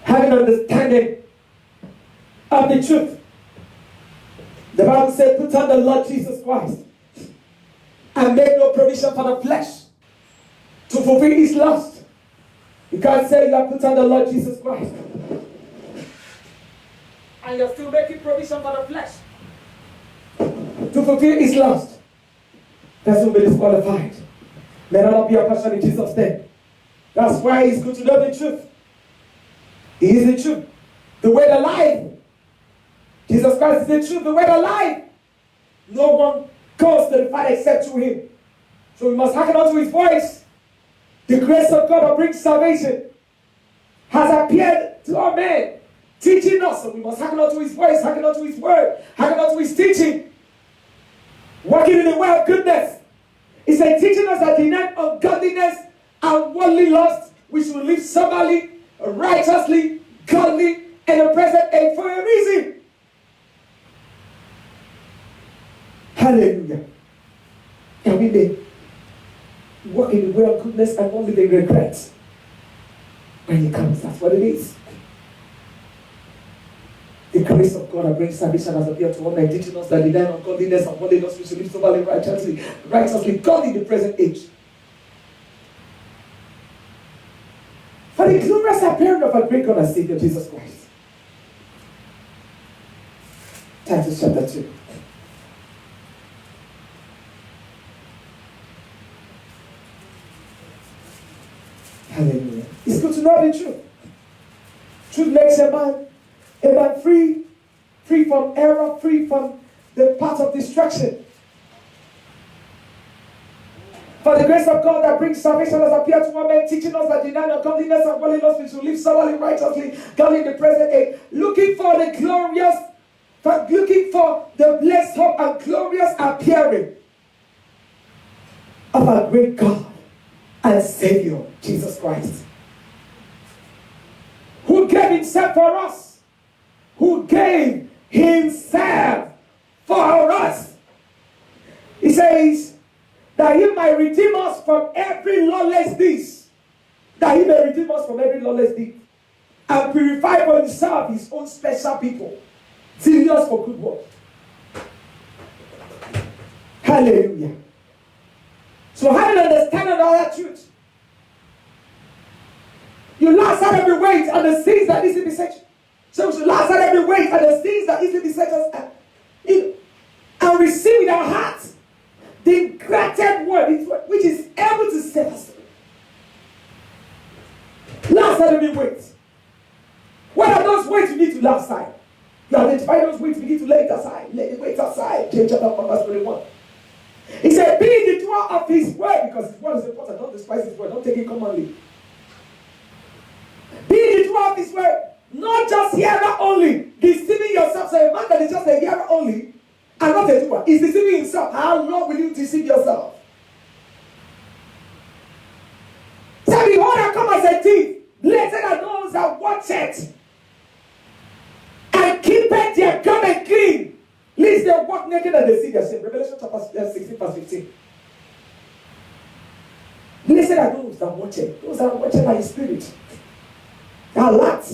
Having understanding of the truth. The Bible said, put on the Lord Jesus Christ and make no provision for the flesh to fulfill his lust. You can't say you have put on the Lord Jesus Christ and you're still making provision for the flesh to fulfill his lust. That's will be disqualified. May that not be a passion in Jesus' name. That's why it's good to know the truth. He is the truth. The way, the life. Jesus Christ is the truth, the way, the life. No one goes to the Father except through him. So we must hearken unto his voice. The grace of God that brings salvation has appeared to all men, teaching us. So we must hearken unto his voice, hearken unto his word, hearken unto his teaching. Walking in the way of goodness. He said, teaching us that deny ungodliness and worldly lust, we should live soberly, righteously, godly, in the present age for a reason. Hallelujah. And we may walk in the way of goodness and only the regret when he comes. That's what it is. The grace of God that brings salvation has appeared to all men, teaching us that the line of godliness and holiness we should live soberly, righteously, God in the present age. For the glorious appearing of our great God and Savior Jesus Christ. Titus chapter 2. Hallelujah. It's good to know the truth. Truth makes a man free from error, free from the path of destruction. For the grace of God that brings salvation has appeared to all men, teaching us that denying ungodliness and worldliness we should live soberly, righteously, godly in the present age, looking for the blessed hope and glorious appearing of our great God and Savior, Jesus Christ, who gave himself for us, who gave himself for us. He says that he might redeem us from every lawless deed, that he may redeem us from every lawless deed, and purify for himself his own special people, zealous for good work. Hallelujah. So having understanding all that truth, you lay aside every weight and the sins that easily beset you. So we should lay aside every weight and the sins that easily beset us, and receive in our hearts the granted word, which is able to set us free. Lay aside every weight. What are those weights you need to lay aside? You identify those weights, you need to lay it aside. Lay the weights aside. James chapter 1 verse 21. He said, be the doer of his word, because his word is important. Don't despise his word. Don't take it commonly. Be the doer of his word, not just hearer only, deceiving yourself. So a man that is just a hearer only and not a doer is deceiving himself. How long will you deceive yourself? So behold, I come as a thief. Blessed are those that watch it and keep their garment clean, lest they walk naked and they see their shame. Revelation chapter 16 verse 15. Blessed are those that watch it. Those that watch it by his spirit. They are alert.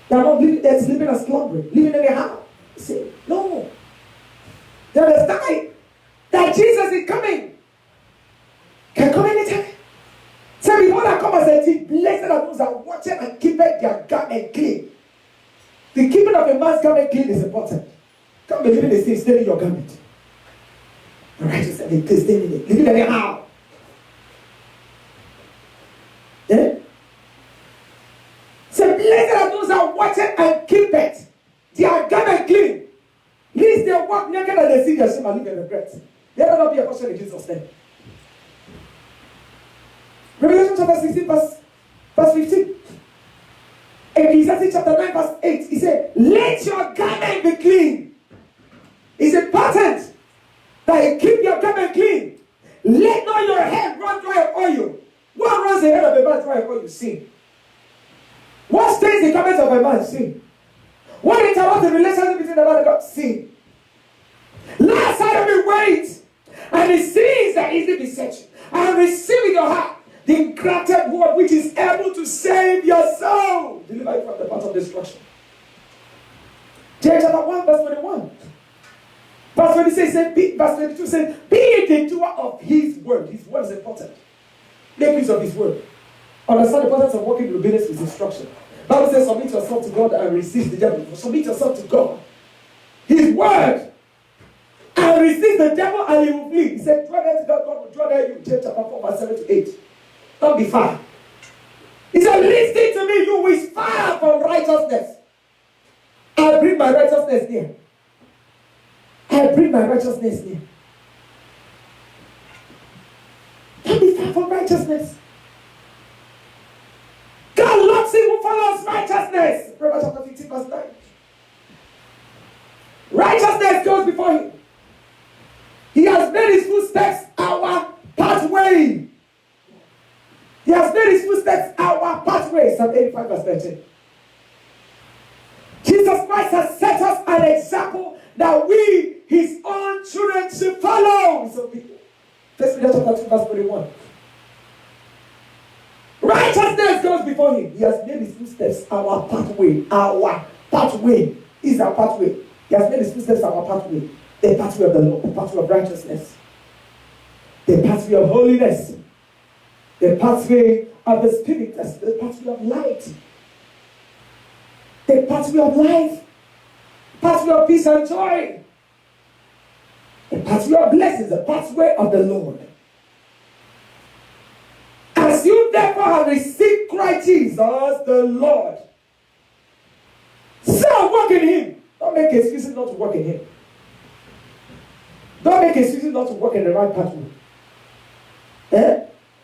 They are not living, they're sleeping and slumbering, living anyhow. See, no. They understand that Jesus is coming. Can come anytime. So behold, I come as a thief. Blessed are those that watch it and keep their garment clean. The keeping of a man's garment clean is important. Can't be living the same, staying in your garment. Righteous and staying in it. Living anyhow. Yeah? So blessed are those that watch it and keep it. Their garment clean. Lest they walk naked and they see their shame and live in regret. There will not be a portion in Jesus' name. Revelation chapter 16 verse 15. Ecclesiastes chapter 9 verse 8. He said, let your garment be clean. It's important that you keep your garment clean. Let not your head run dry of oil. What runs the head of a man dry of oil? Sin. What stains the garment of a man? Sin. What interrupts the relationship between the man and God? Sin. Lay aside every weight and the sins that easily beset you, and receive in your heart the granted word which is able to save your soul, deliver you from the path of destruction. James chapter 1 verse 21. Verse 26 says, verse 22 says, be ye the doer of his word. His word is important. Make use of his word. Understand the importance of walking in obedience with instruction. Bible says, submit yourself to God and resist the devil. Submit yourself to God. His word. And resist the devil and he will flee. He said, draw near to God, God will draw near you. James chapter 4 verse 7 to 8. Don't be far. He said, listen to me, you is far from righteousness. I bring my righteousness near. I bring my righteousness near. Don't be far from righteousness. God loves him who follows righteousness. Proverbs chapter 15 verse 9. Righteousness goes before him. He has made his footsteps our pathway. He has made his footsteps our pathway. Psalm 85 verse 13. Jesus Christ has set us an example that we, his own children, should follow. So, 1 Peter chapter 2 verse 21. Righteousness goes before him. He has made his footsteps our pathway. Our pathway is our pathway. He has made his footsteps our pathway. The pathway of the Lord, the pathway of righteousness, the pathway of holiness, the pathway of the Spirit, that's the pathway of light, the pathway of life, pathway of peace and joy, the pathway of blessings, the pathway of the Lord. As you you therefore have received Christ Jesus the Lord, so walk in him. Don't make excuses not to walk in him. Don't make excuses not to walk in the right pathway.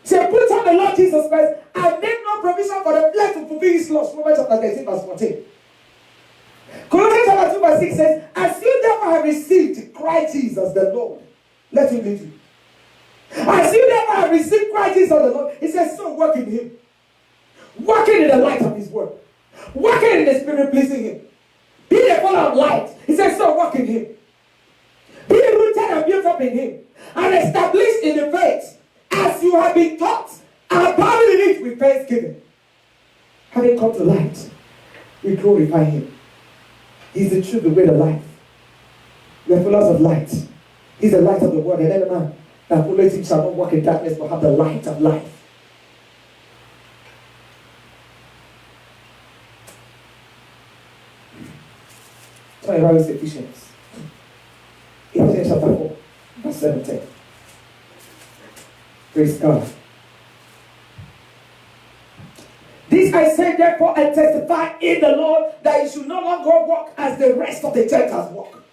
So put on the Lord Jesus Christ and make no provision for the flesh to fulfill his laws. Romans chapter 13 verse 14. Colossians chapter 2 verse 6 says, as you therefore have received Christ Jesus the Lord, let him lead you. As you therefore have received Christ Jesus the Lord, he says, so walk in him. Walking in the light of his word. Walking in the spirit pleasing him. Be a follower of light. He says, so walk in him. Be rooted and built up in him. And established in the faith. As you have been taught, abounding in it with thanksgiving. Having come to light, we glorify him. He's the truth, the way, the life. We are followers of light. He's the light of the world, and every man that follows him shall not walk in darkness, but have the light of life. Turn around with Ephesians. Ephesians chapter 4, verse 17. Praise God. This I say therefore and testify in the Lord that you should no longer walk as the rest of the Gentiles walk.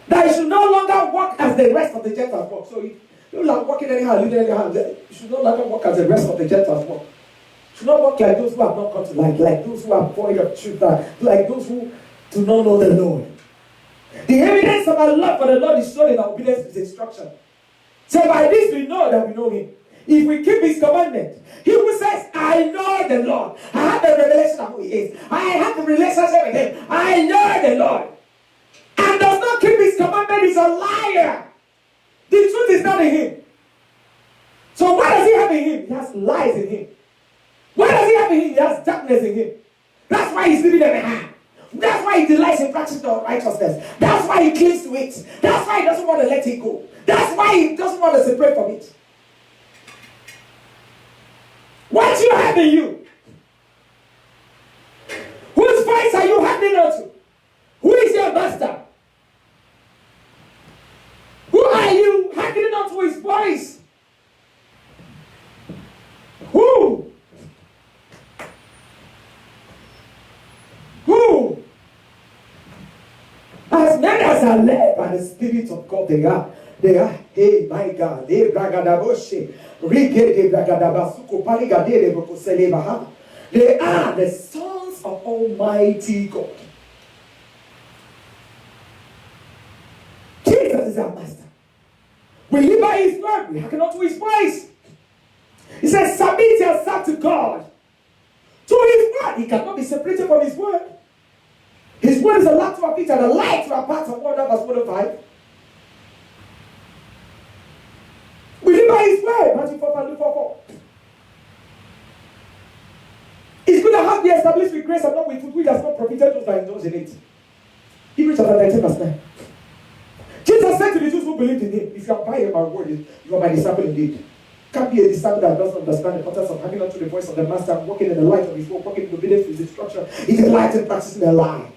That you should no longer walk as the rest of the Gentiles walk. So you like walking anyhow, living anyhow. You should no longer walk as the rest of the Gentiles walk. You should not walk like those who have not come to light, like those who are void of truth, like those who do not know the Lord. The evidence of our love for the Lord is shown in our obedience to his instruction. So by this we know that we know him. If we keep his commandment, he who says, I know the Lord. I have the revelation of who he is. I have the relationship with him. I know the Lord. And does not keep his commandment is a liar. The truth is not in him. So what does he have in him? He has lies in him. What does he have in him? He has darkness in him. That's why he's living anyhow. That's why he delights in practicing righteousness. That's why he clings to it. That's why he doesn't want to let it go. That's why he doesn't want to separate from it. What do you have in you? Whose voice are you handing unto? Who is your master? Who are you handing unto his voice? Who? Who? As many as are led by the Spirit of God, they are. They are, hey, my God, they are the sons of Almighty God. Jesus is our master. We live by his word, we hearken unto his voice. He says, submit yourself to God. To his word, he cannot be separated from his word. His word is a lamp to our feet and a light to our path, of 1 verse 1 and 5. We live by his word. Matthew 4, Luke 4. It's good to have be established with grace and not with food, which has not profited those that indulge in it. Hebrews chapter 19, verse 9. Jesus said to the Jews who believed in him, if you abide in my word, you are my disciple indeed. Can't be a disciple that doesn't understand the importance of having unto the voice of the master and walking in the light of his word, walking in obedience to his instruction. He delights in practicing a lie.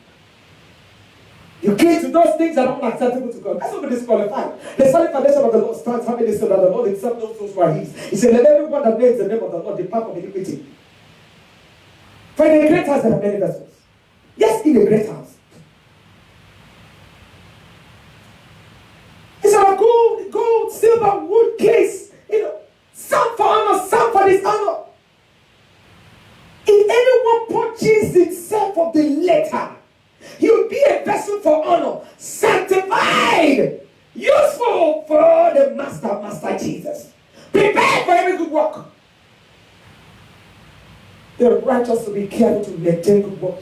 You cling to those things that are unacceptable to God. That's not disqualified. The solid foundation of the Lord stands, having this so that the Lord himself knows those who are his. He said, let everyone that names the name of the Lord depart from iniquity. For in a great house there are many vessels. Yes, in a great house. It's our gold, silver, wood, case. Some for honor, some for dishonor. If anyone purchases himself of the letter, he will be a vessel for honor, sanctified, useful for the Master Jesus. Prepared for every good work. The righteous will be careful to maintain good work.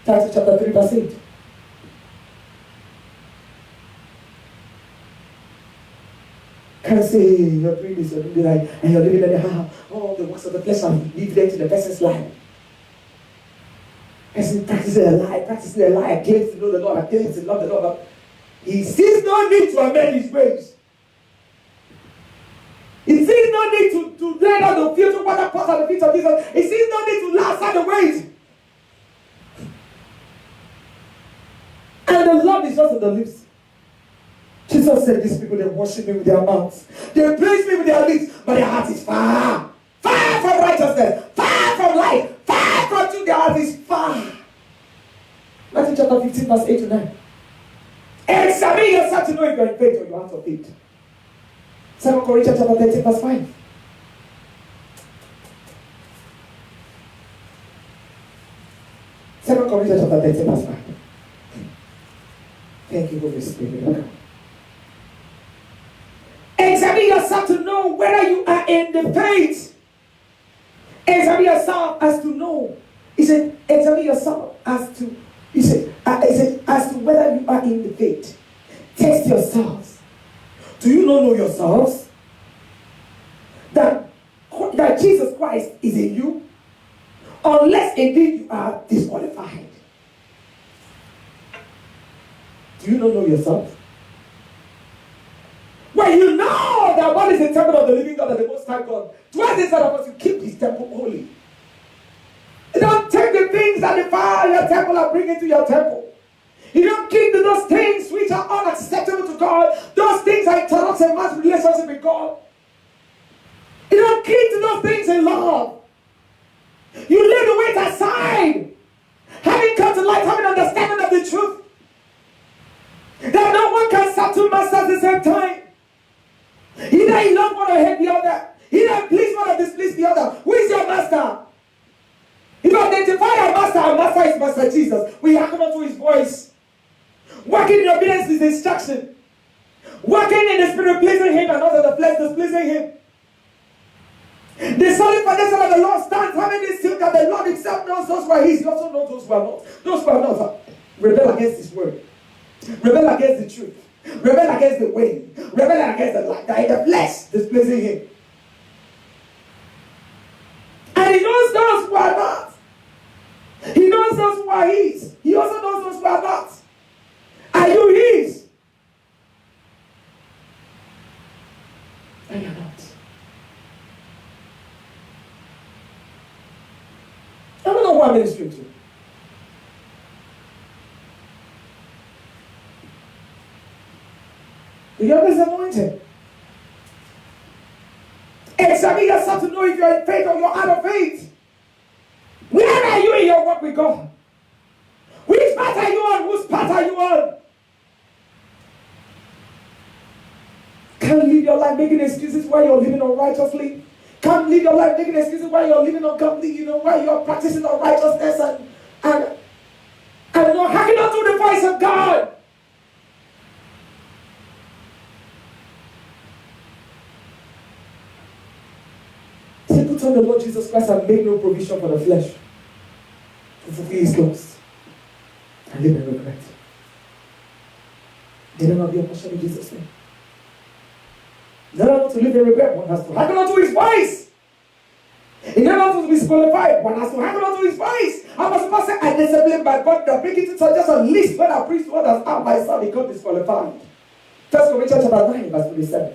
Titus chapter 3, verse 8. Can't say you're doing this, you're doing that, and you're living anyhow. All the works of the flesh are lived into the person's life. Person practicing a lie, claims to know the Lord, claims to love the Lord, but he sees no need to amend his ways. He sees no need to lay down the future water pass at the feet of Jesus. He sees no need to lay aside the weight. And the love is just in the lips. Jesus Jesus said, these people, they worship me with their mouths. They praise me with their lips, but their heart is far. Far from righteousness. Far from life. Far from truth. Their heart is far. Matthew chapter 15, verse 8 to 9. Examine yourself to know if you are in faith or you are out of faith. 2 Corinthians chapter 13, verse 5. Second Corinthians chapter 13, verse 5. Thank you, Holy Spirit. Examine yourself to know whether you are in the faith. Examine yourself as to know. He said, examine yourself as to, he said, as to whether you are in the faith. Test yourselves. Do you not know yourselves that Jesus Christ is in you? Unless indeed you are disqualified. Do you not know yourself? When you know that God is the temple of the living God and the Most High God, twice instead of us, you keep His temple holy. You don't take the things that defile your temple and bring into your temple. You don't keep those things which are unacceptable to God. Those things that interrupt a man's relationship with God. You don't keep to those things in love. You lay the weight aside. Having come to light, having understanding of the truth. That no one can serve two masters at the same time. Either you love one or hate the other. Either please one or displease the other. Who is your master? If you identify our master is Master Jesus. We hearken unto his voice. Working in obedience is instruction. Working in the spirit pleasing him and not of the flesh displeasing him. The solid foundation of the Lord stands, having this seal that the Lord himself knows those who are his. He also knows those who are not. Those who are not rebel against his word. Rebel against the truth. Rebel against the way. Rebel against the light. That in the flesh displeasing him. And he knows those who are not. He knows those who are his. He also knows those who are not. Are you his? And you're not. I don't know who I'm ministering to. The young is anointed. Examine yourself to know if you're in faith or you're out of faith. Where are you in your work with God? Which part are you on? Whose part are you on? Can't live your life making excuses while you're living unrighteously. Can't live your life making excuses while you're living ungodly, while you're practicing unrighteousness and not hacking onto the voice of God. Say, put on the Lord Jesus Christ and make no provision for the flesh to fulfill his laws and live in regret. They don't have the portion in Jesus' name. In order to live in regret, one has to hang on to his voice. In order to be disqualified, one has to hang on to his voice. I was supposed to say, I discipline by God that bring it to just a list when I preach to others, I myself become disqualified. 1 Corinthians chapter 9, verse 27.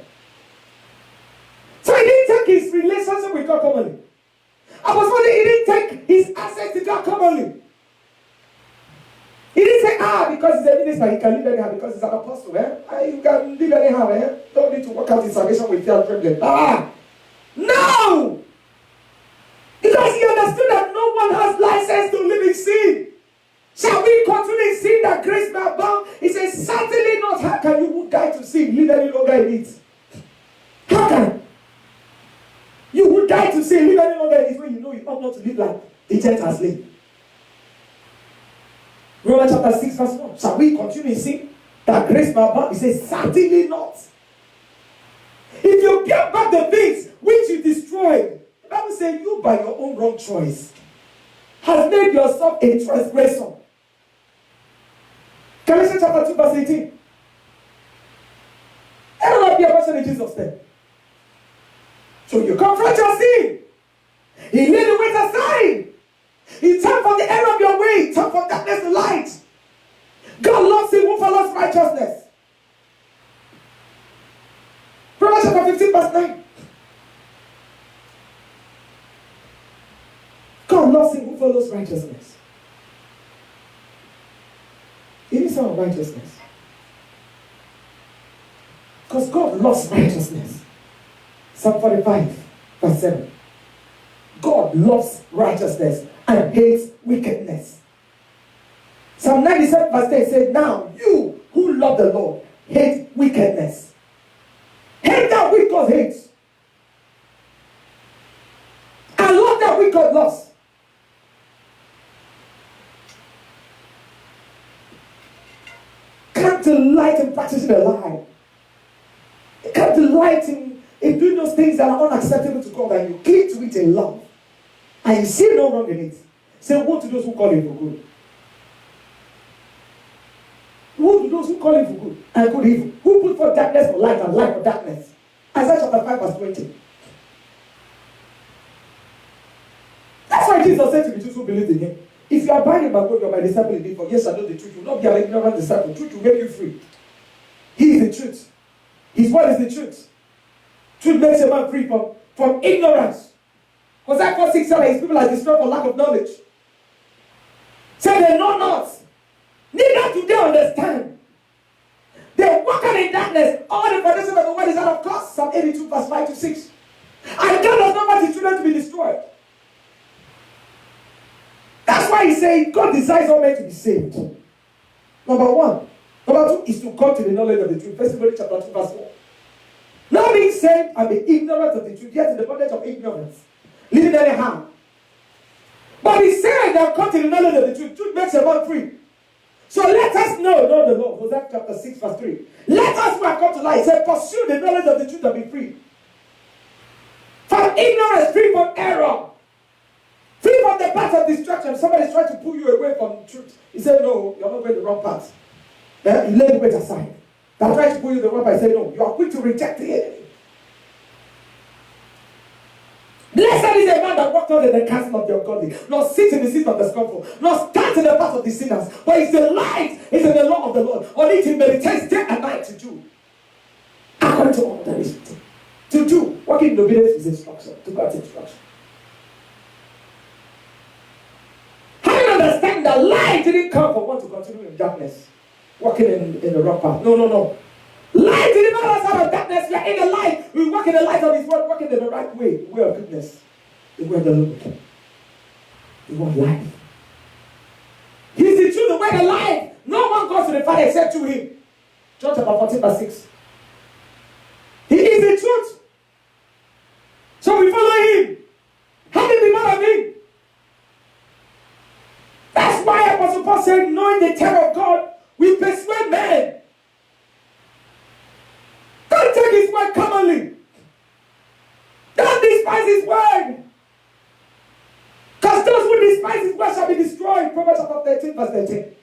So he didn't take his relationship with God commonly. I was wondering, he didn't take his access to God commonly. He didn't say, because he's a minister, he can live anyhow, because he's an apostle, you can live anyhow, Don't need to work out his salvation with fear and trembling. No! Because he understood that no one has license to live in sin. Shall we continue in sin that grace may abound? He says, certainly not. How can you who die to sin live any longer in it? How can you who die to sin live any longer in it when you know you ought not to live like the Gentiles live? Romans chapter 6 verse 1. Shall we continue in sin that grace may abound? He says, certainly not. If you get back the things which you destroyed, the Bible says you by your own wrong choice has made yourself a transgressor. Galatians chapter 2 verse 18. I don't know if you're a person in Jesus' name. So you confront your sin. He laid the weight aside. He turned from the error of your way. Turn from darkness to light. God loves him who follows righteousness. Proverbs chapter 15 verse 9. God loves him who follows righteousness. It is our righteousness. Because God loves righteousness. Psalm 45, verse 7. God loves righteousness and hates wickedness. Psalm 97, verse 10 says, now you who love the Lord hate wickedness. Hate that which God hates. And love that which God loves. Can't delight in practicing a lie. You can't delight in doing those things that are unacceptable to God, and you cling to it in love. And you see no wrong in it. Say, woe to those who call it for good. Woe to those who call it for good and good evil. Who put for darkness for light and light for darkness. Isaiah chapter 5 verse 20. That's why Jesus said to the Jews who believed in him, if you abide in my word, you are my disciple indeed. For yes, I know the truth. You will not be an ignorant disciple. Truth will make you free. He is the truth. His word is the truth. Truth makes a man free from ignorance. Hosea 4:6 said his people are destroyed for lack of knowledge. Say they know not. Neither do they understand. They walk out in darkness. All the foundation of the world is out of course. Psalm 82 verse 5 to 6. And God does not want his children to be destroyed. That's why he said God desires all men to be saved. Number one. Number two is to come to the knowledge of the truth. 1 Timothy chapter 2 verse 4. Not being saved and be ignorant of the truth, yet in the bondage of ignorance. Living anyhow. But he said that come to the knowledge of the truth. Truth makes a man free. So let us know the Lord. Hosea chapter 6 verse 3. Let us who have come to light say, pursue the knowledge of the truth and be free. From ignorance, free from error. Free from the path of destruction. Somebody is trying to pull you away from the truth. He said, no, you're not going the wrong path. Then you lay the weight aside. They're trying to pull you the wrong path. I say, no, you are quick to reject the enemy. Blessed is a man that walks not in the counsel of the ungodly, nor sits in the seat of the scornful, nor stands in the path of the sinners, but his delight is in the law of the Lord. On it he meditates day and night to do. According to all that is written. To do. Walking in obedience is instruction. To God's instruction. How do you understand that light didn't come for one to continue in darkness? Walking in the wrong path. No. Light didn't make us out of darkness. We are in the light. We walk in the light of his word, walking in the right way. The way of goodness. The way of the Lord. The way of life. He is the truth, the way, the life. No one goes to the Father except through him. John chapter 14 verse 6. He is the truth. So we follow him. How did we follow him? That's why Apostle Paul said, knowing the terror of God, we persuade men. Don't take his word commonly. Don't despise his word. Because those who despise his word shall be destroyed. Proverbs chapter 13 verse 13.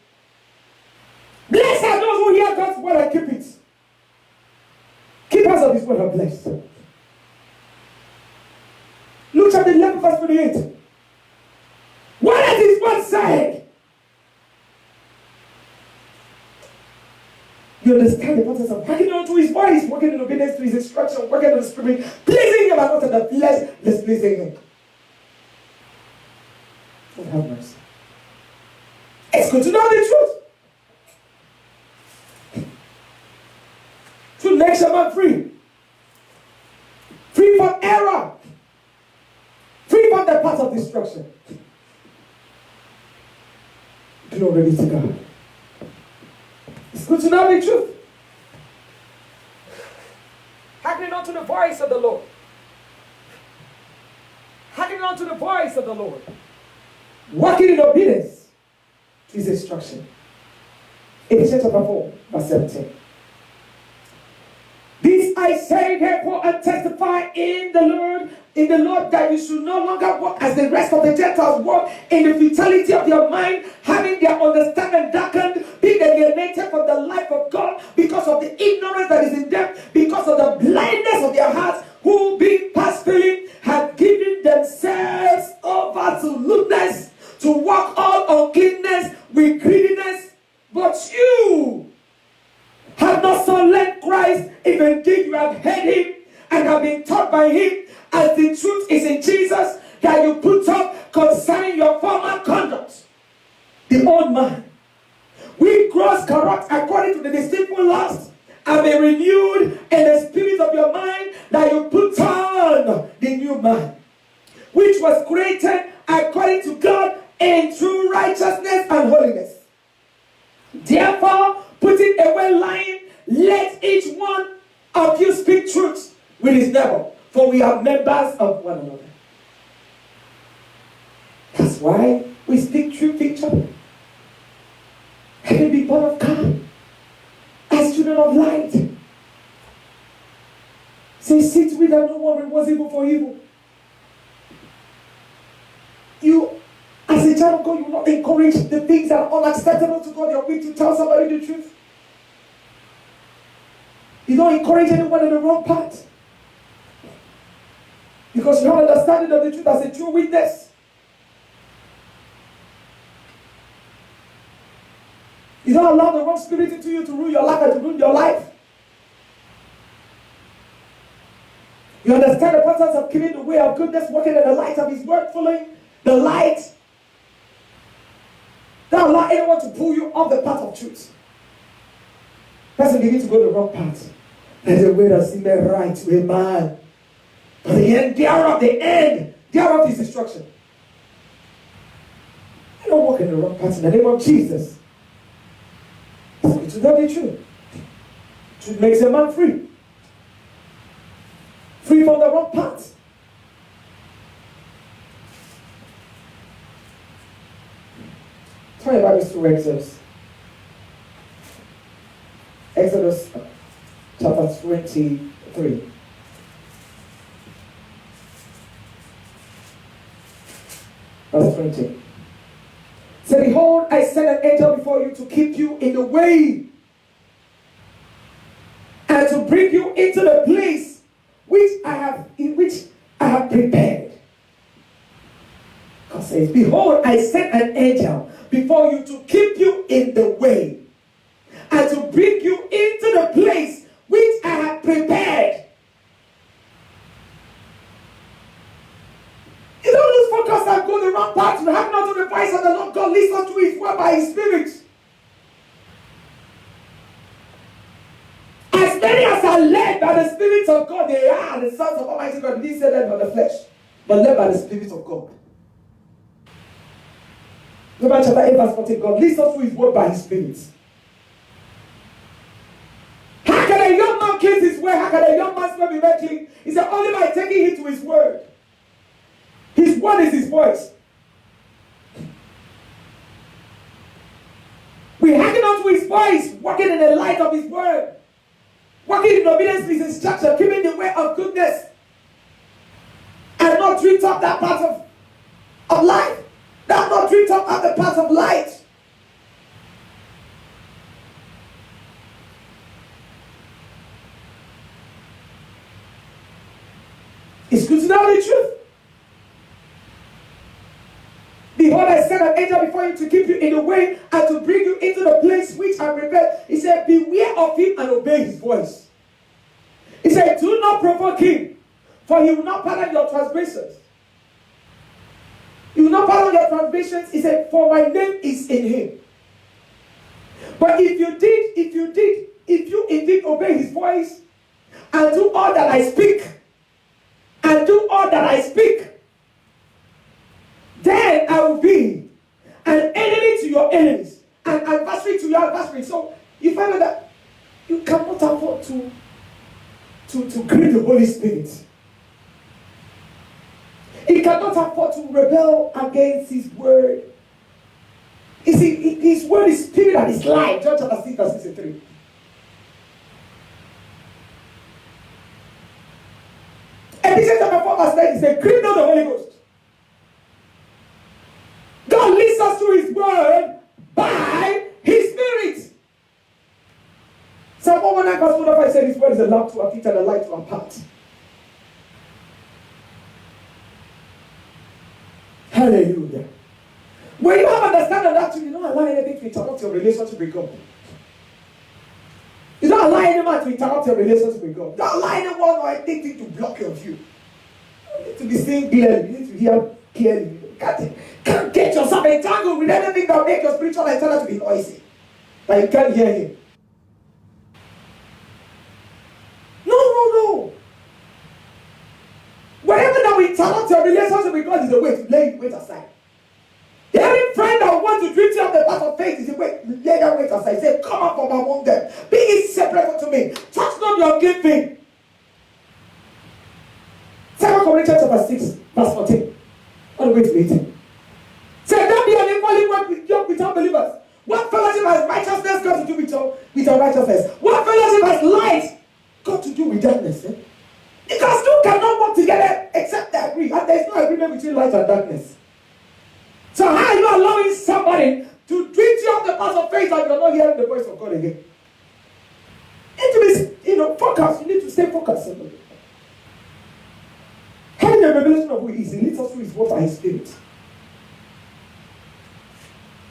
Blessed are those who hear God's word and keep it. Keepers of his word are blessed. Luke chapter 11 verse 28. What has his word said? You understand the process of working on to his voice, working in obedience to his instruction, working on the spirit, pleasing him and not in the flesh, displeasing him. God have mercy. It's good to know the truth. Truth makes a man free. Free from error. Free from the path of destruction. Glory be to God. It's good to know the truth. Hearkening unto the voice of the Lord. Hearkening unto the voice of the Lord. Walking in obedience to his instruction. Ephesians chapter 4, verse 17. This I say therefore and testify in the Lord that you should no longer walk as the rest of the Gentiles walk in the futility of your mind, having their understanding darkened, being alienated from the life of God because of the ignorance that is in them, because of the blindness of their hearts, who being past feeling have given themselves over to lewdness, to walk all uncleanness with greediness. But you have not so learned Christ, if indeed you have heard him and have been taught by him, as the truth is in Jesus, that you put up concerning your former conduct. The old man, we grows corrupt according to the deceitful lust and be renewed in the spirit of your mind, that you put on the new man, which was created according to God in true righteousness and holiness. Therefore, putting away lying, let each one of you speak truth with his neighbor, for we are members of one another. That's why we speak truth to each other. And be born of God as children of light. Say, see to it that no one rewards evil for evil. You, as a child of God, you will not encourage the things that are unacceptable to God. You're quick to tell somebody the truth. You don't encourage anyone in the wrong path. Because you have understanding of the truth as a true witness. You don't allow the wrong spirit into you to rule your life and to ruin your life. You understand the process of keeping the way of goodness, walking in the light of his word, following the light. Don't allow anyone to pull you off the path of truth. Person begin to go the wrong path. There's a way that seems right to a man. But the end thereof is destruction. You don't walk in the wrong path in the name of Jesus. It should not be true. Truth makes a man free. Free from the wrong path. Turn your Bibles to Exodus. Exodus chapter 23. Verse 20. Say, behold, I send an angel before you to keep you in the way and to bring you into the place in which I have prepared. God says, behold, I send an angel before you to keep you in the way and to bring you into the place which I have prepared. You don't lose focus and go the wrong path. You have not to the voice of the Lord God. Listen to his word by his spirit. As many as are led by the Spirit of God, they are the sons of Almighty God. He said led by the flesh, but led by the Spirit of God. Romans chapter 8 verse 14, God leads us through his word by his spirit. How can a young man kiss his way? How can a young man spirit be made clean? He said, only by taking heed to his word. His word is his voice. We hearken unto his voice, walking in the light of his word, walking in obedience to his instruction, keeping the way of goodness, and not drift off that path of life. Not drift off at the path of light. It's good to know the truth. Behold, I send an angel before you to keep you in the way and to bring you into the place which I prepared. He said, beware of him and obey his voice. He said, do not provoke him, for he will not pardon your transgressions. He will not pardon your transgressions. He said, for my name is in him. But if you indeed obey his voice and do all that I speak, then I will be an enemy to your enemies, an adversary to your adversary. So you find out that you cannot afford to grieve the Holy Spirit. He cannot afford to rebel against his word. You see, his word is spirit and is life. John chapter 6 verse 63. Ephesians chapter 4 verse 9 says, grieve not the Holy Ghost. God leads us through his word by his spirit. Psalm 119 verse 105 said his word is a lamp to our feet and a light to our path. Hallelujah. When you have understanding of that, you don't allow anything to interrupt your relationship with God. You don't allow anyone to interrupt your relationship with God. Don't allow anyone or anything to block your view. You need to be seeing clearly. You need to hear clearly. You can't get yourself entangled with anything that makes your spiritual antenna to be noisy. But you can't hear him. interrupt your relationship with God is a way to lay weight aside. Any friend that wants to drift you off the path of faith is a way, lay that weight aside. Say, come up from among them. Be ye separate to me. Touch not your giving. 2 Corinthians chapter 6, verse 14. All the way to 18. Say, don't be unequally with unbelievers. What fellowship has righteousness got to do with your righteousness? What fellowship has light got to do with darkness? Eh? Because two cannot work together except they agree. And there is no agreement between light and darkness. So how are you allowing somebody to drift you off the path of faith and you're not hearing the voice of God again? You need to be, focused. You need to stay focused. Having a revelation of who he is, he leads us through his word by his spirit.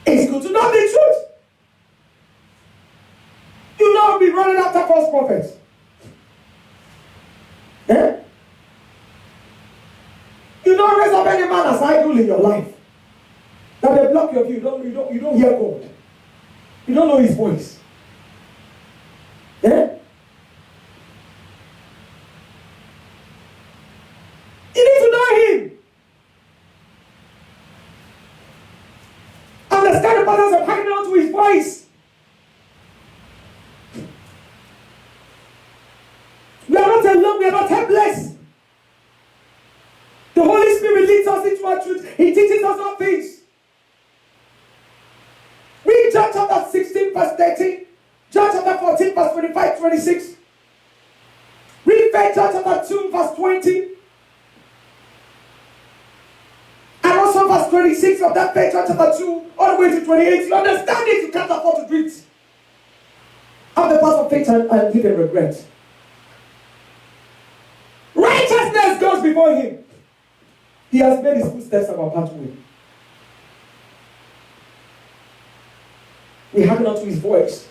It's good to know the truth. You not be running after false prophets. Eh? You don't raise up any man as idol in your life. That they block your view. You don't hear God. You don't know his voice. Eh? You need to know him. Understand the patterns of hanging on to his voice. We are not alone, we are not helpless. The Holy Spirit leads us into our truth. He teaches us all things. Read John chapter 16, verse 13. John chapter 14, verse 25, 26. Read John chapter 2, verse 20. And also verse 26 of that page, chapter 2, all the way to 28. You understand it, you can't afford to drift. Have the path of faith and live in regret. Righteousness goes before him. He has made his footsteps our pathway. We hang on to his voice.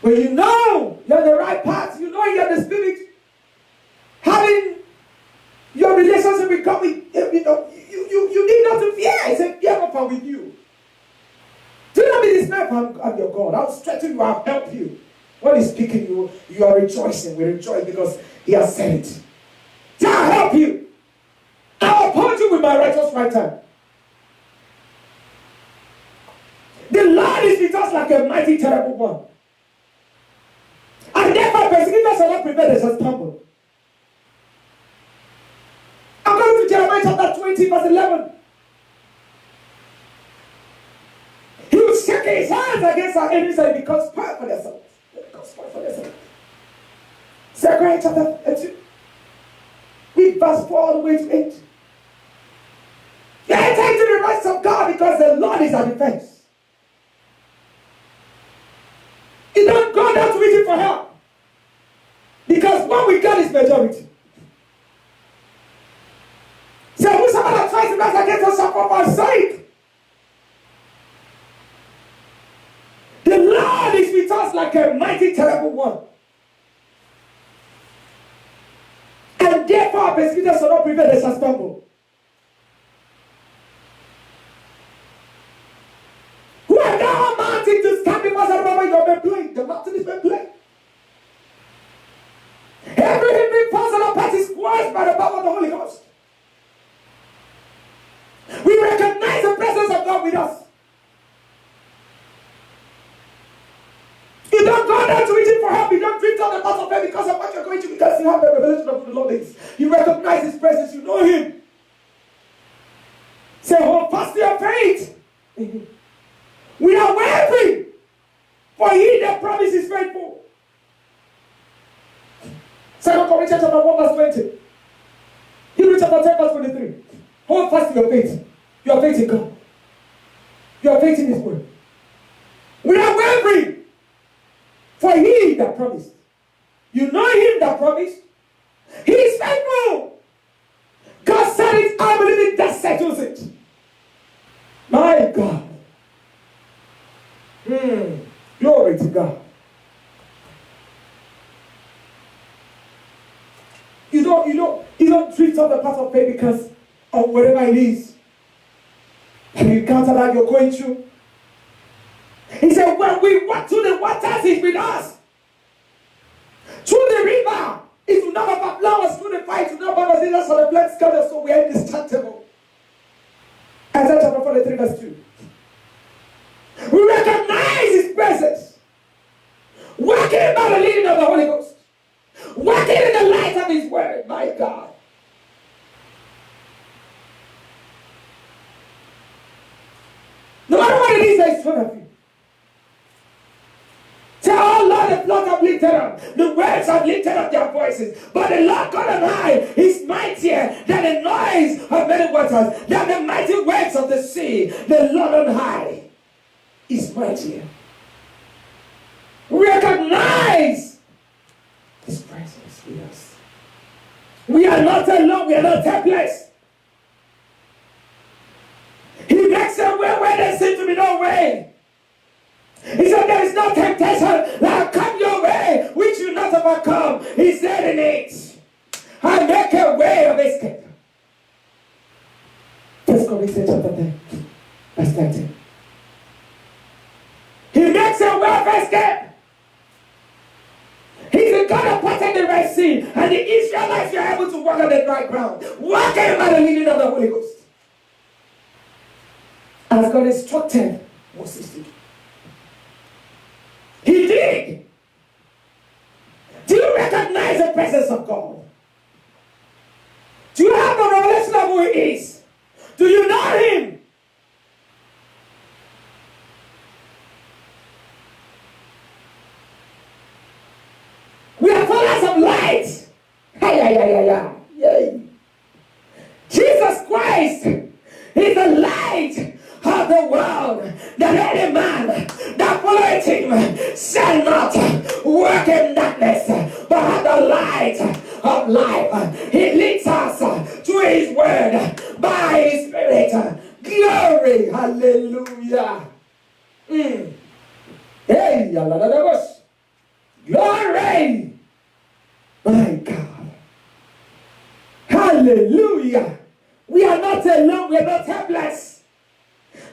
When you know you're on the right path, you know you're the spirit, having your relationship with God, you need not to fear. He said, fear not, for with you. Do not be dismayed, for I'm your God. I'll strengthen you, I'll help you. When he's speaking, you are rejoicing. We rejoice because he has said it. I'll help you. I'll uphold you with my righteous right hand. The Lord is with us like a mighty, terrible one. And therefore, persecutors shall not prevail, they shall stumble. According to Jeremiah chapter 20, verse 11. He will shake his hands against our enemies and become spoiled for themselves. Zechariah chapter 2. Read verse 4 all the way to 8. You enter into the rest of God because the Lord is our defense. You don't go down to meet him for help. Because what we got is majority. So who's someone that tries to rise against us for our sake? The Lord is with us like a mighty, terrible one. And therefore our persecutors shall not prevail, they shall stumble. Who are thou mountain to stand before Zerubbabel? You have been playing. The mountain is been playing. Every hidden force on our path is squashed by the power of the Holy Ghost. We recognize the presence of God with us. You don't go down to reach for help. You don't drift on the path of faith because of what you're going to, because you have the revelation of who the Lord is. You recognize his presence. You know him. Say, hold fast to your faith. We are wavering, for he that promise is faithful. 2 Corinthians chapter 1 verse 20. Hebrews chapter 10 verse 23. Hold fast to your faith. Your faith in God. Your faith in his word. We are wavering, for he that promised. You know him that promised. He is faithful. God said it, I believe it, that settles it. My God. Glory to God. You don't drift off the path of faith because of whatever it is. And you encounter that you're going through. He said, when we walk through the waters, he's with us. Through the river, it will never was in us on the blood scattered, so we are indestructible. Isaiah chapter 43, verse 2. We recognize his presence. Working by the leading of the Holy Ghost. Working in the light of his word, my God. No matter what it is that is front of you. Say, oh Lord, the flock have lifted up. The words have lifted up their voices. But the Lord God on high is mightier than the noise of many waters, than the mighty waves of the sea. The Lord on high is mightier. Recognize his presence with us. We are not alone. We are not helpless. He makes a way where there seems to be no way. He said there is no temptation that come your way which you not overcome. He said in it, I make a way of escape. 1 Corinthians chapter 10, verse 13. He makes a way of escape. He's the God of parting the Red Sea, and the Israelites were able to walk on the dry ground, walking by the leading of the Holy Ghost. As God instructed Moses to do. He did. Do you recognize the presence of God? Do you have a revelation of who he is? Do you know him? We are followers of light. Jesus Christ is the light of the world, that any man that followeth him shall not work in darkness, but have the light of life. He leads us to his word by his spirit. Glory, hallelujah. Hey, glory, my God, hallelujah. We are not alone, we are not helpless.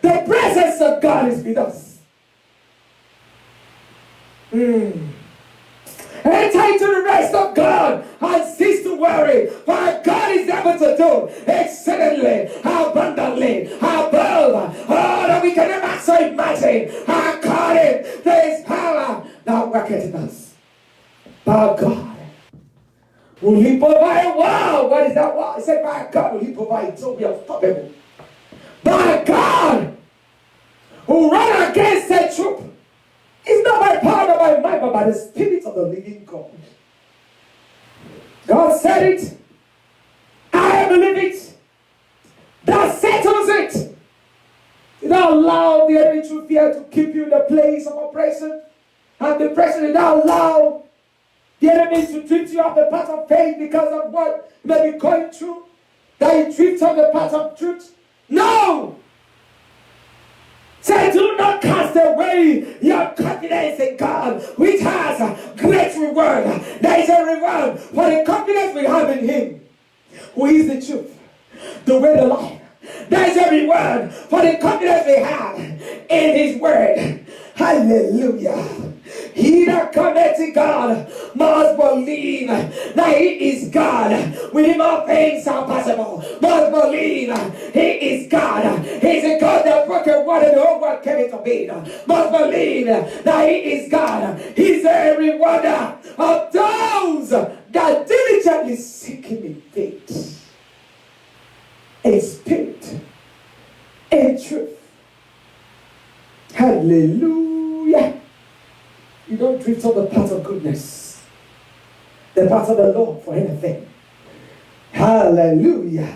The presence of God is with us. Enter into the rest of God and cease to worry. For God is able to do exceedingly, abundantly, above all that we can ever so imagine, according to his power that worketh in us. By God, will he provide a wall? What is that wall? He said, by God will he provide, so we are unstoppable. By God, who run against a troop. It's not by power, not by might, but by the Spirit of the living God. God said it. I believe it. That settles it. You don't allow the enemy through fear to keep you in the place of oppression and depression. You don't allow the enemy to drift you off the path of faith because of what you may be going through. That you drift off the path of truth. No! Say, do not cast away your confidence in God, which has a great reward. There is a reward for the confidence we have in him, who is the truth, the way, the life. There is a reward for the confidence we have in his word. Hallelujah. He that cometh to God must believe that he is God. With him all things are possible. Must believe he is God. He's a God that broke a word and the whole world came into being. Must believe that he is God. He's a rewarder of those that diligently seek him in faith, in spirit, in truth. Hallelujah. You don't drift on the path of goodness, the path of the Lord for anything. Hallelujah.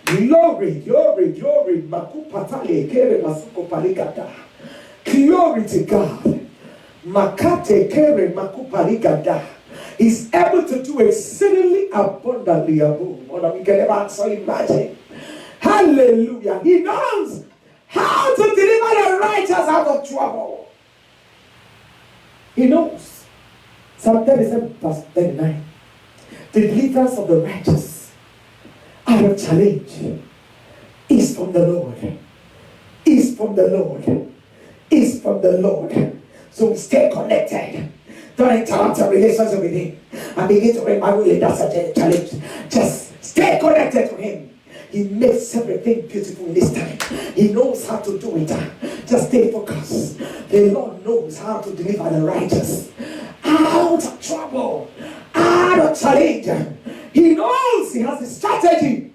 Glory, glory, glory. Glory to God. Makate kere makuparigada. He's able to do exceedingly abundantly above more than we can ever so imagine. Hallelujah. He knows how to deliver the righteous out of trouble. He knows. Psalm 37 verse 39. The deliverance of the righteous out of challenge is from the Lord. Is from the Lord. Is from the Lord. So we stay connected Don't interrupt your relationship with him and begin to remarry. Really, that's a challenge. Just stay connected to him. He makes everything beautiful this time. He knows how to do it. Just stay focused. The Lord knows how to deliver the righteous out of trouble, out of challenge. He knows he has the strategy.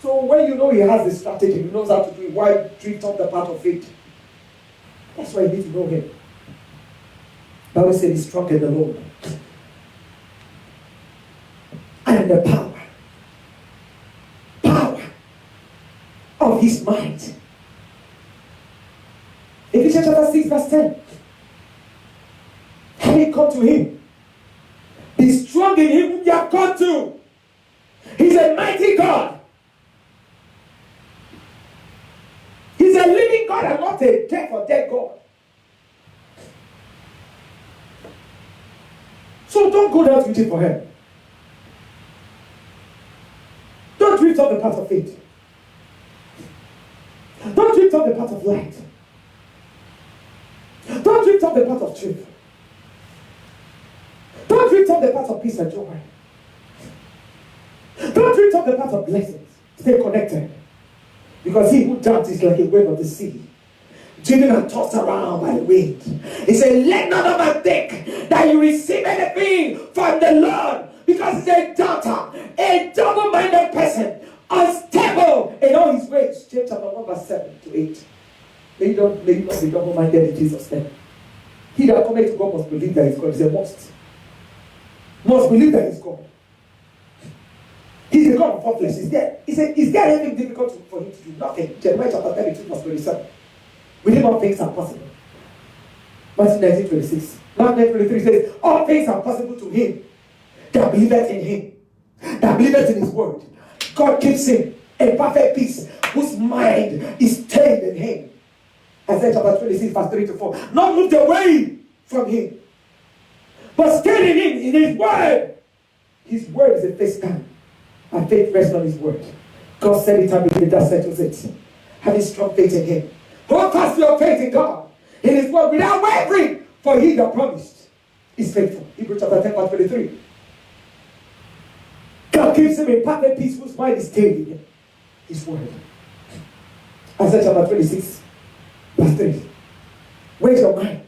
So when you know he has the strategy, he knows how to do it. Why drift off the path of faith? That's why you need to know him. The Bible says he's strong in the Lord and the power of his might. Ephesians chapter 6 verse 10. Having come to him, be strong in him whom you have come to. He's a mighty God. He's a living God and not a dead or dead God. So don't go down reaching for him. Don't drift off the path of faith. Don't drift off the path of light. Don't drift off the path of truth. Don't drift off the path of peace and joy. Don't drift off the path of blessings. Stay connected. Because he who doubts is like a wave of the sea, driven and tossed around by the wind. He said, let none of us think that you receive anything from the Lord, because he's a doubter, a double-minded person, unstable in all his ways. James chapter 1 verse 7 to 8. May you not be double-minded in Jesus' name. He that cometh to God must believe that he's God. He said must. Must believe that he's God. He's the God of all flesh. Is there anything difficult for him to do? Nothing. Jeremiah chapter 32 verse 27. With him all things are possible. Matthew 19:26. Mark 9:23 says, all things are possible to him that believeth in him, that believeth in his word. God keeps him in perfect peace, whose mind is stayed in him. Isaiah chapter 26 verse 3 to 4. Not moved away from him, but stayed in him, in his word. His word is a faith stand, and faith rests on his word. God said it, and believe that settles it. Having strong faith in him. Hold fast your faith in God, in his word, without wavering, for he that promised is faithful. Hebrews chapter 10 verse 23. God gives him a perfect peace whose mind is stayed in him, his word. Isaiah chapter 26 verse 3. Where's your mind?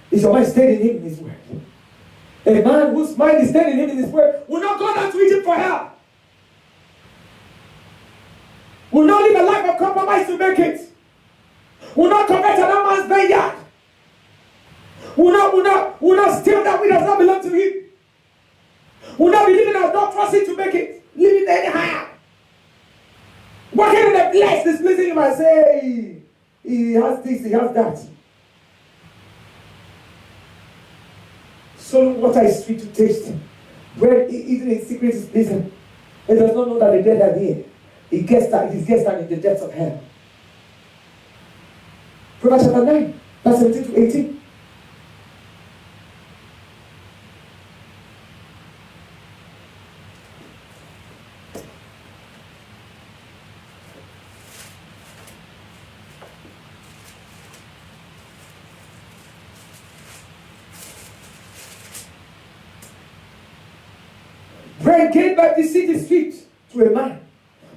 Is your mind stayed in him, in his word? A man whose mind is stayed in him, in his word, will not go down to Egypt for help. Will not live a life of compromise to make it. Will not covet another man's vineyard. Will not steal that which does not belong to him. Will not be living as not trusting to make it. Living any higher. Working in the flesh, displeasing him and say, he has this, he has that. So water is sweet to taste. Bread eaten in secret is pleasant. He does not know that the dead are there. He gets down in the depths of hell. Proverbs chapter 9, verse 17 to 18. Bread gained by deceit is sweet to a man,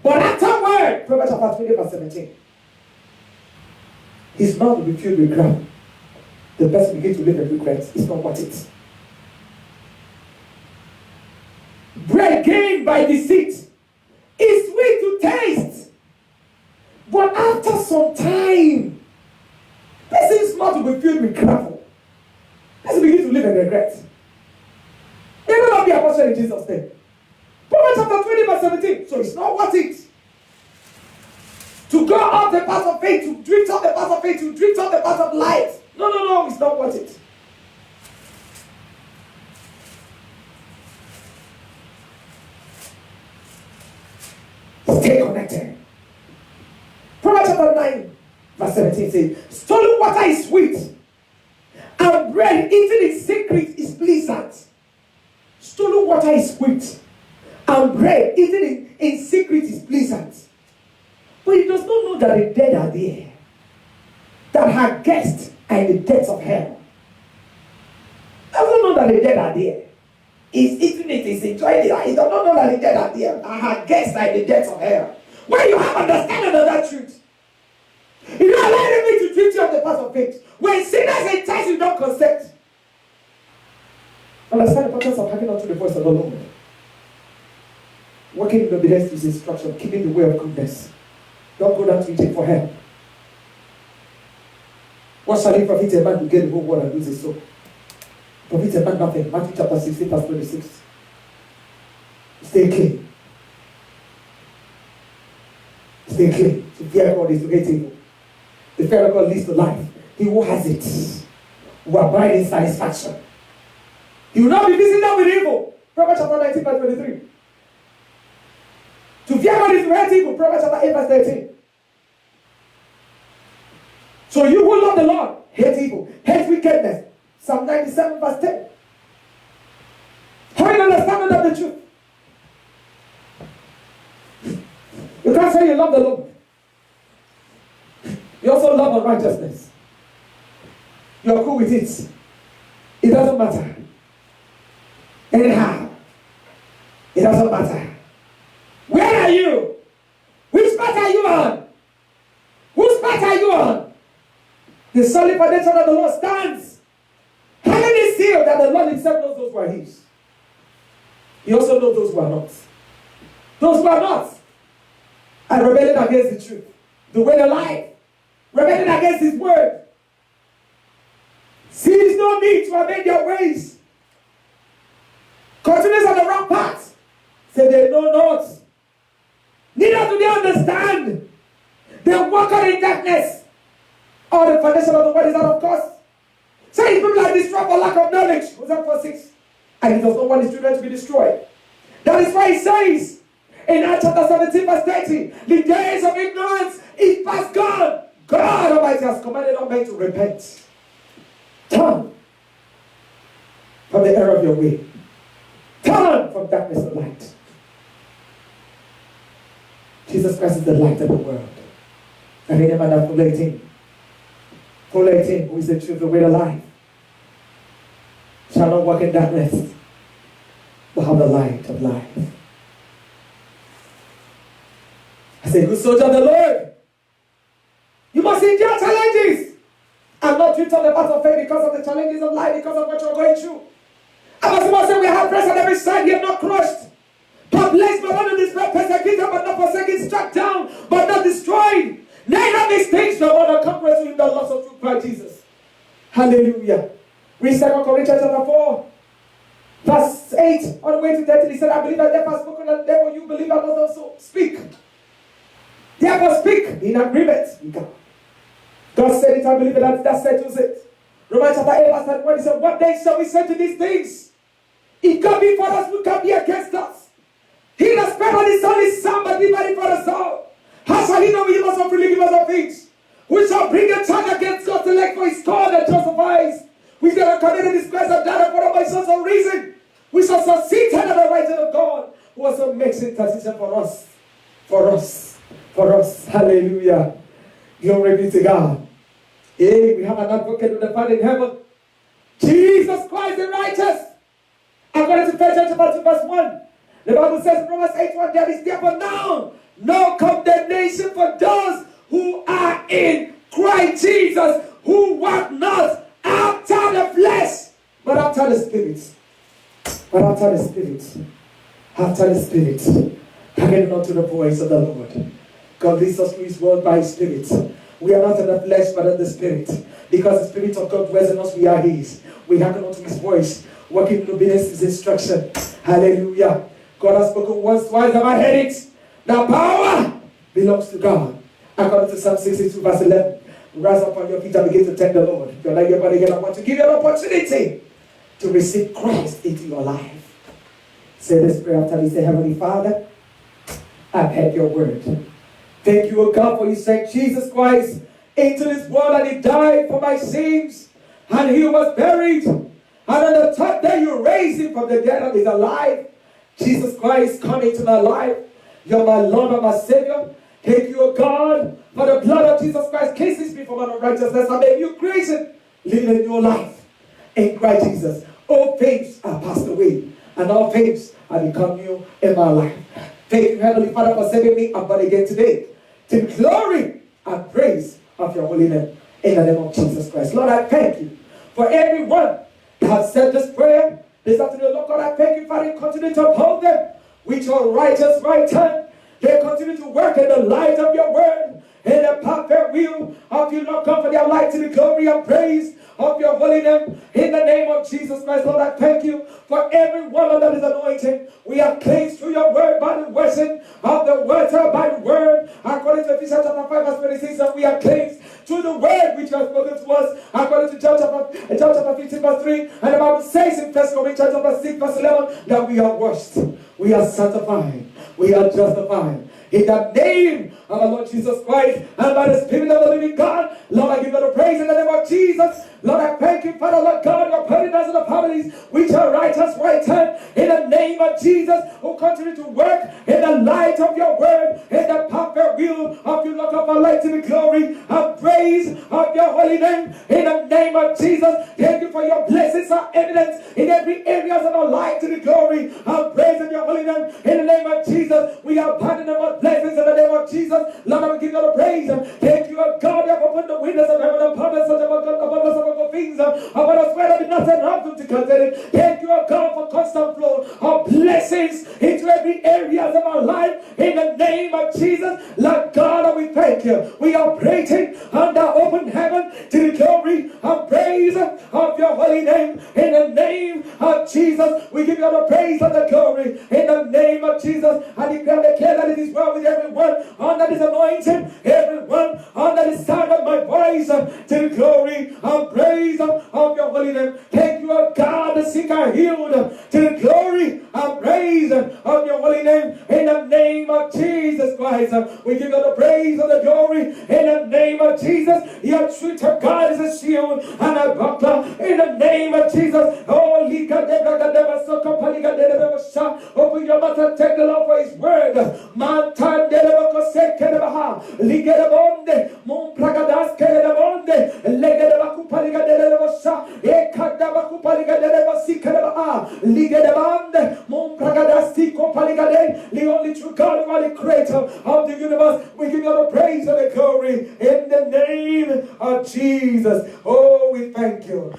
but afterward, Proverbs chapter 20, verse 17. His mouth will be filled with ground. The person begins to live in regrets. It's not worth it. Bread gained by deceit is sweet to taste, but after some time, person's mouth will be filled with gravel. Person begins to live in regret. They will not be a portion in Jesus' name. Proverbs chapter 20, verse 17. So it's not worth it. To go off the path of faith, to drift off the path of faith, to drift off the path of light. No, it's not worth it. Stay connected. Proverbs chapter 9, verse 17 says, stolen water is sweet, and bread eaten in secret is pleasant. Stolen water is sweet, and bread eaten in secret is pleasant. But he does not know that the dead are there, that her guests are in the depths of hell. that the dead are there. He's eating it, he's enjoying it. He does not know that the dead are there. I had guessed like the deaths of hell. When you have understanding of that truth, you don't allow the enemy to treat you on the path of faith. When sinners entice you, don't consent. Understand the importance of having unto the voice of the Lord. Working in obedience to his instruction, keeping the way of goodness. Don't go down to Egypt for help. What shall it profit a man to gain the whole world and lose his soul? Profit a man nothing. Matthew chapter 16, verse 26. Stay clean. Stay clean. To fear God is to hate evil. The fear of God leads to life. He who has it will abide in satisfaction. He will not be visited with evil. Proverbs chapter 19, verse 23. To fear God is to hate evil. Proverbs chapter 8, verse 13. So you who love the Lord, hate evil, hate wickedness. Psalm 97, verse 10. Having understanding of the truth. You can't say you love the Lord. You also love unrighteousness. You're cool with it. It doesn't matter. Anyhow, it doesn't matter. Where are you? Which part are you on? Whose part are you on? The solid foundation of the Lord stands. Having this seal that the Lord himself knows those who are his. He also knows those who are not. Those who are not are rebelling against the truth. The way they lie. Rebelling against his word. Sees no need to amend their ways. Continues on the wrong path. Say they know not. Neither do they understand. They walk on in darkness. All the foundation of the world is out of course. So his people are destroyed for lack of knowledge. Hosea 4:6. And he does not want his children to be destroyed. That is why he says in Acts chapter 17 verse 30, the days of ignorance is past gone. God Almighty has commanded all men to repent. Turn from the error of your way. Turn from darkness to light. Jesus Christ is the light of the world. And any man that followeth him, who is the truth, the way, the life, shall not walk in darkness, but have the light of life. I say, good soldier of the Lord, you must endure challenges and not drift on the path of faith because of the challenges of life, because of what you're going through. I must say we have pressed on every side, yet not crushed. Perplexed, but not destroyed, persecuted, but not forsaken, struck down, but not destroyed. Neither these things nor other conquerors with the loss of true Christ Jesus. Hallelujah. Read 2 Corinthians chapter 4, verse 8, on the way to 13. He said, I believe that therefore spoken, and therefore you believe I must also speak. Therefore speak in agreement with God. God said it, I believe it, that settles it. Romans chapter 8, verse 31, he said, what then shall we say to these things? If God be for us, who can be against us? He that spared on his only son, but divided for us all. How shall he not give us of freely give us of things? We shall bring a charge against God's elect, for his called and justifies. We shall have committed this Christ and died for by source of reason. We shall succeed under the right hand of God, who also makes intercession for us. For us. For us. Hallelujah. Glory be to God. Hey, we have an advocate with the Father in heaven. Jesus Christ the righteous. According to 1 John chapter 2 verse 1. The Bible says in Romans 8:1, there is therefore now no condemnation for those who are in Christ Jesus, who walk not after the flesh, but after the Spirit. But after the Spirit. After the Spirit. Hearkening unto the voice of the Lord. God leads us through his word by his Spirit. We are not in the flesh, but in the Spirit. Because the Spirit of God dwells in us, we are his. We hearken unto his voice, working in obedience to his instruction. Hallelujah. God has spoken once, twice, have I heard it? The power belongs to God. According to Psalm 62, verse 11. Rise up on your feet and begin to thank the Lord. If you're like your body again, I want to give you an opportunity to receive Christ into your life. Say this prayer after me. Say, Heavenly Father, I've heard your word. Thank you, O God, for you sent Jesus Christ into this world and he died for my sins. And he was buried. And on the third day you raised him from the dead and he's alive. Jesus Christ, come into my life. You're my Lord and my Savior. Thank you, O God, for the blood of Jesus Christ cleanses me from unrighteousness. I made you creation. Live a new life in Christ Jesus. Oh, All things are passed away, and all things are become new in my life. Thank you, Heavenly Father, for saving me. I'm born again today. To the glory and praise of your holy name. In the name of Jesus Christ. Lord, I thank you for everyone that has said this prayer this afternoon. Lord God, I thank you, Father, continue to uphold them with your righteous right hand. They continue to work in the light of your word, in the perfect will of you, Lord God, for their light to the glory and praise of your holy name. In the name of Jesus Christ, Lord, I thank you for everyone under this anointing. We are cleansed through your word by the washing of the water by the word. According to Ephesians chapter 5 verse 26, that we are cleansed through the word which you have spoken to us. According to John chapter 15 verse 3, and the Bible says in 1 Corinthians chapter 6 verse 11, that we are washed, we are sanctified, we are justified. In the name of our Lord Jesus Christ, and by the Spirit of the living God, Lord, I give you the praise in the name of Jesus. Lord, I thank you, Father, Lord God, your putting us in the families which are righteous right hand. In the name of Jesus, who continue to work in the light of your word, in the perfect will of you, Lord, of our light to the glory and praise of your holy name. In the name of Jesus, thank you for your blessings are evidence in every area of our life to the glory and praise of your holy name. In the name of Jesus, we are pardoned about blessings in the name of Jesus. Lord, I will give you the praise. Thank you, God, you have opened the windows of heaven upon us, abundance of things about us where there be nothing wrong to consider. Thank you, God, for constant flow of blessings into every area of our life. In the name of Jesus, Lord God, we thank you. We are operating under open heaven to the glory and praise of your holy name. In the name of Jesus, we give you the praise and the glory. In the name of Jesus, I declare that it is well with everyone under this anointing, everyone under the sound of my voice, to the glory and praise of your holy name. Thank you, O God, the sick are healed, to the glory and praise of your holy name. In the name of Jesus Christ, we give you the praise and the glory. In the name of Jesus, your truth to God is a shield and a buckler. In the name of Jesus, oh, open your mouth and take the Lord for his word. Mantan de Kerebaha, Ligerabonde, Mumpragadas Kerebonde, Legerabakupaliga de Levosha, Ekadabakupaliga de Levosikeraba, Ligerabande, Mumpragadasti Kopaligade, the only true God, the only creator of the universe. We give you the praise and the glory in the name of Jesus. Oh, we thank you.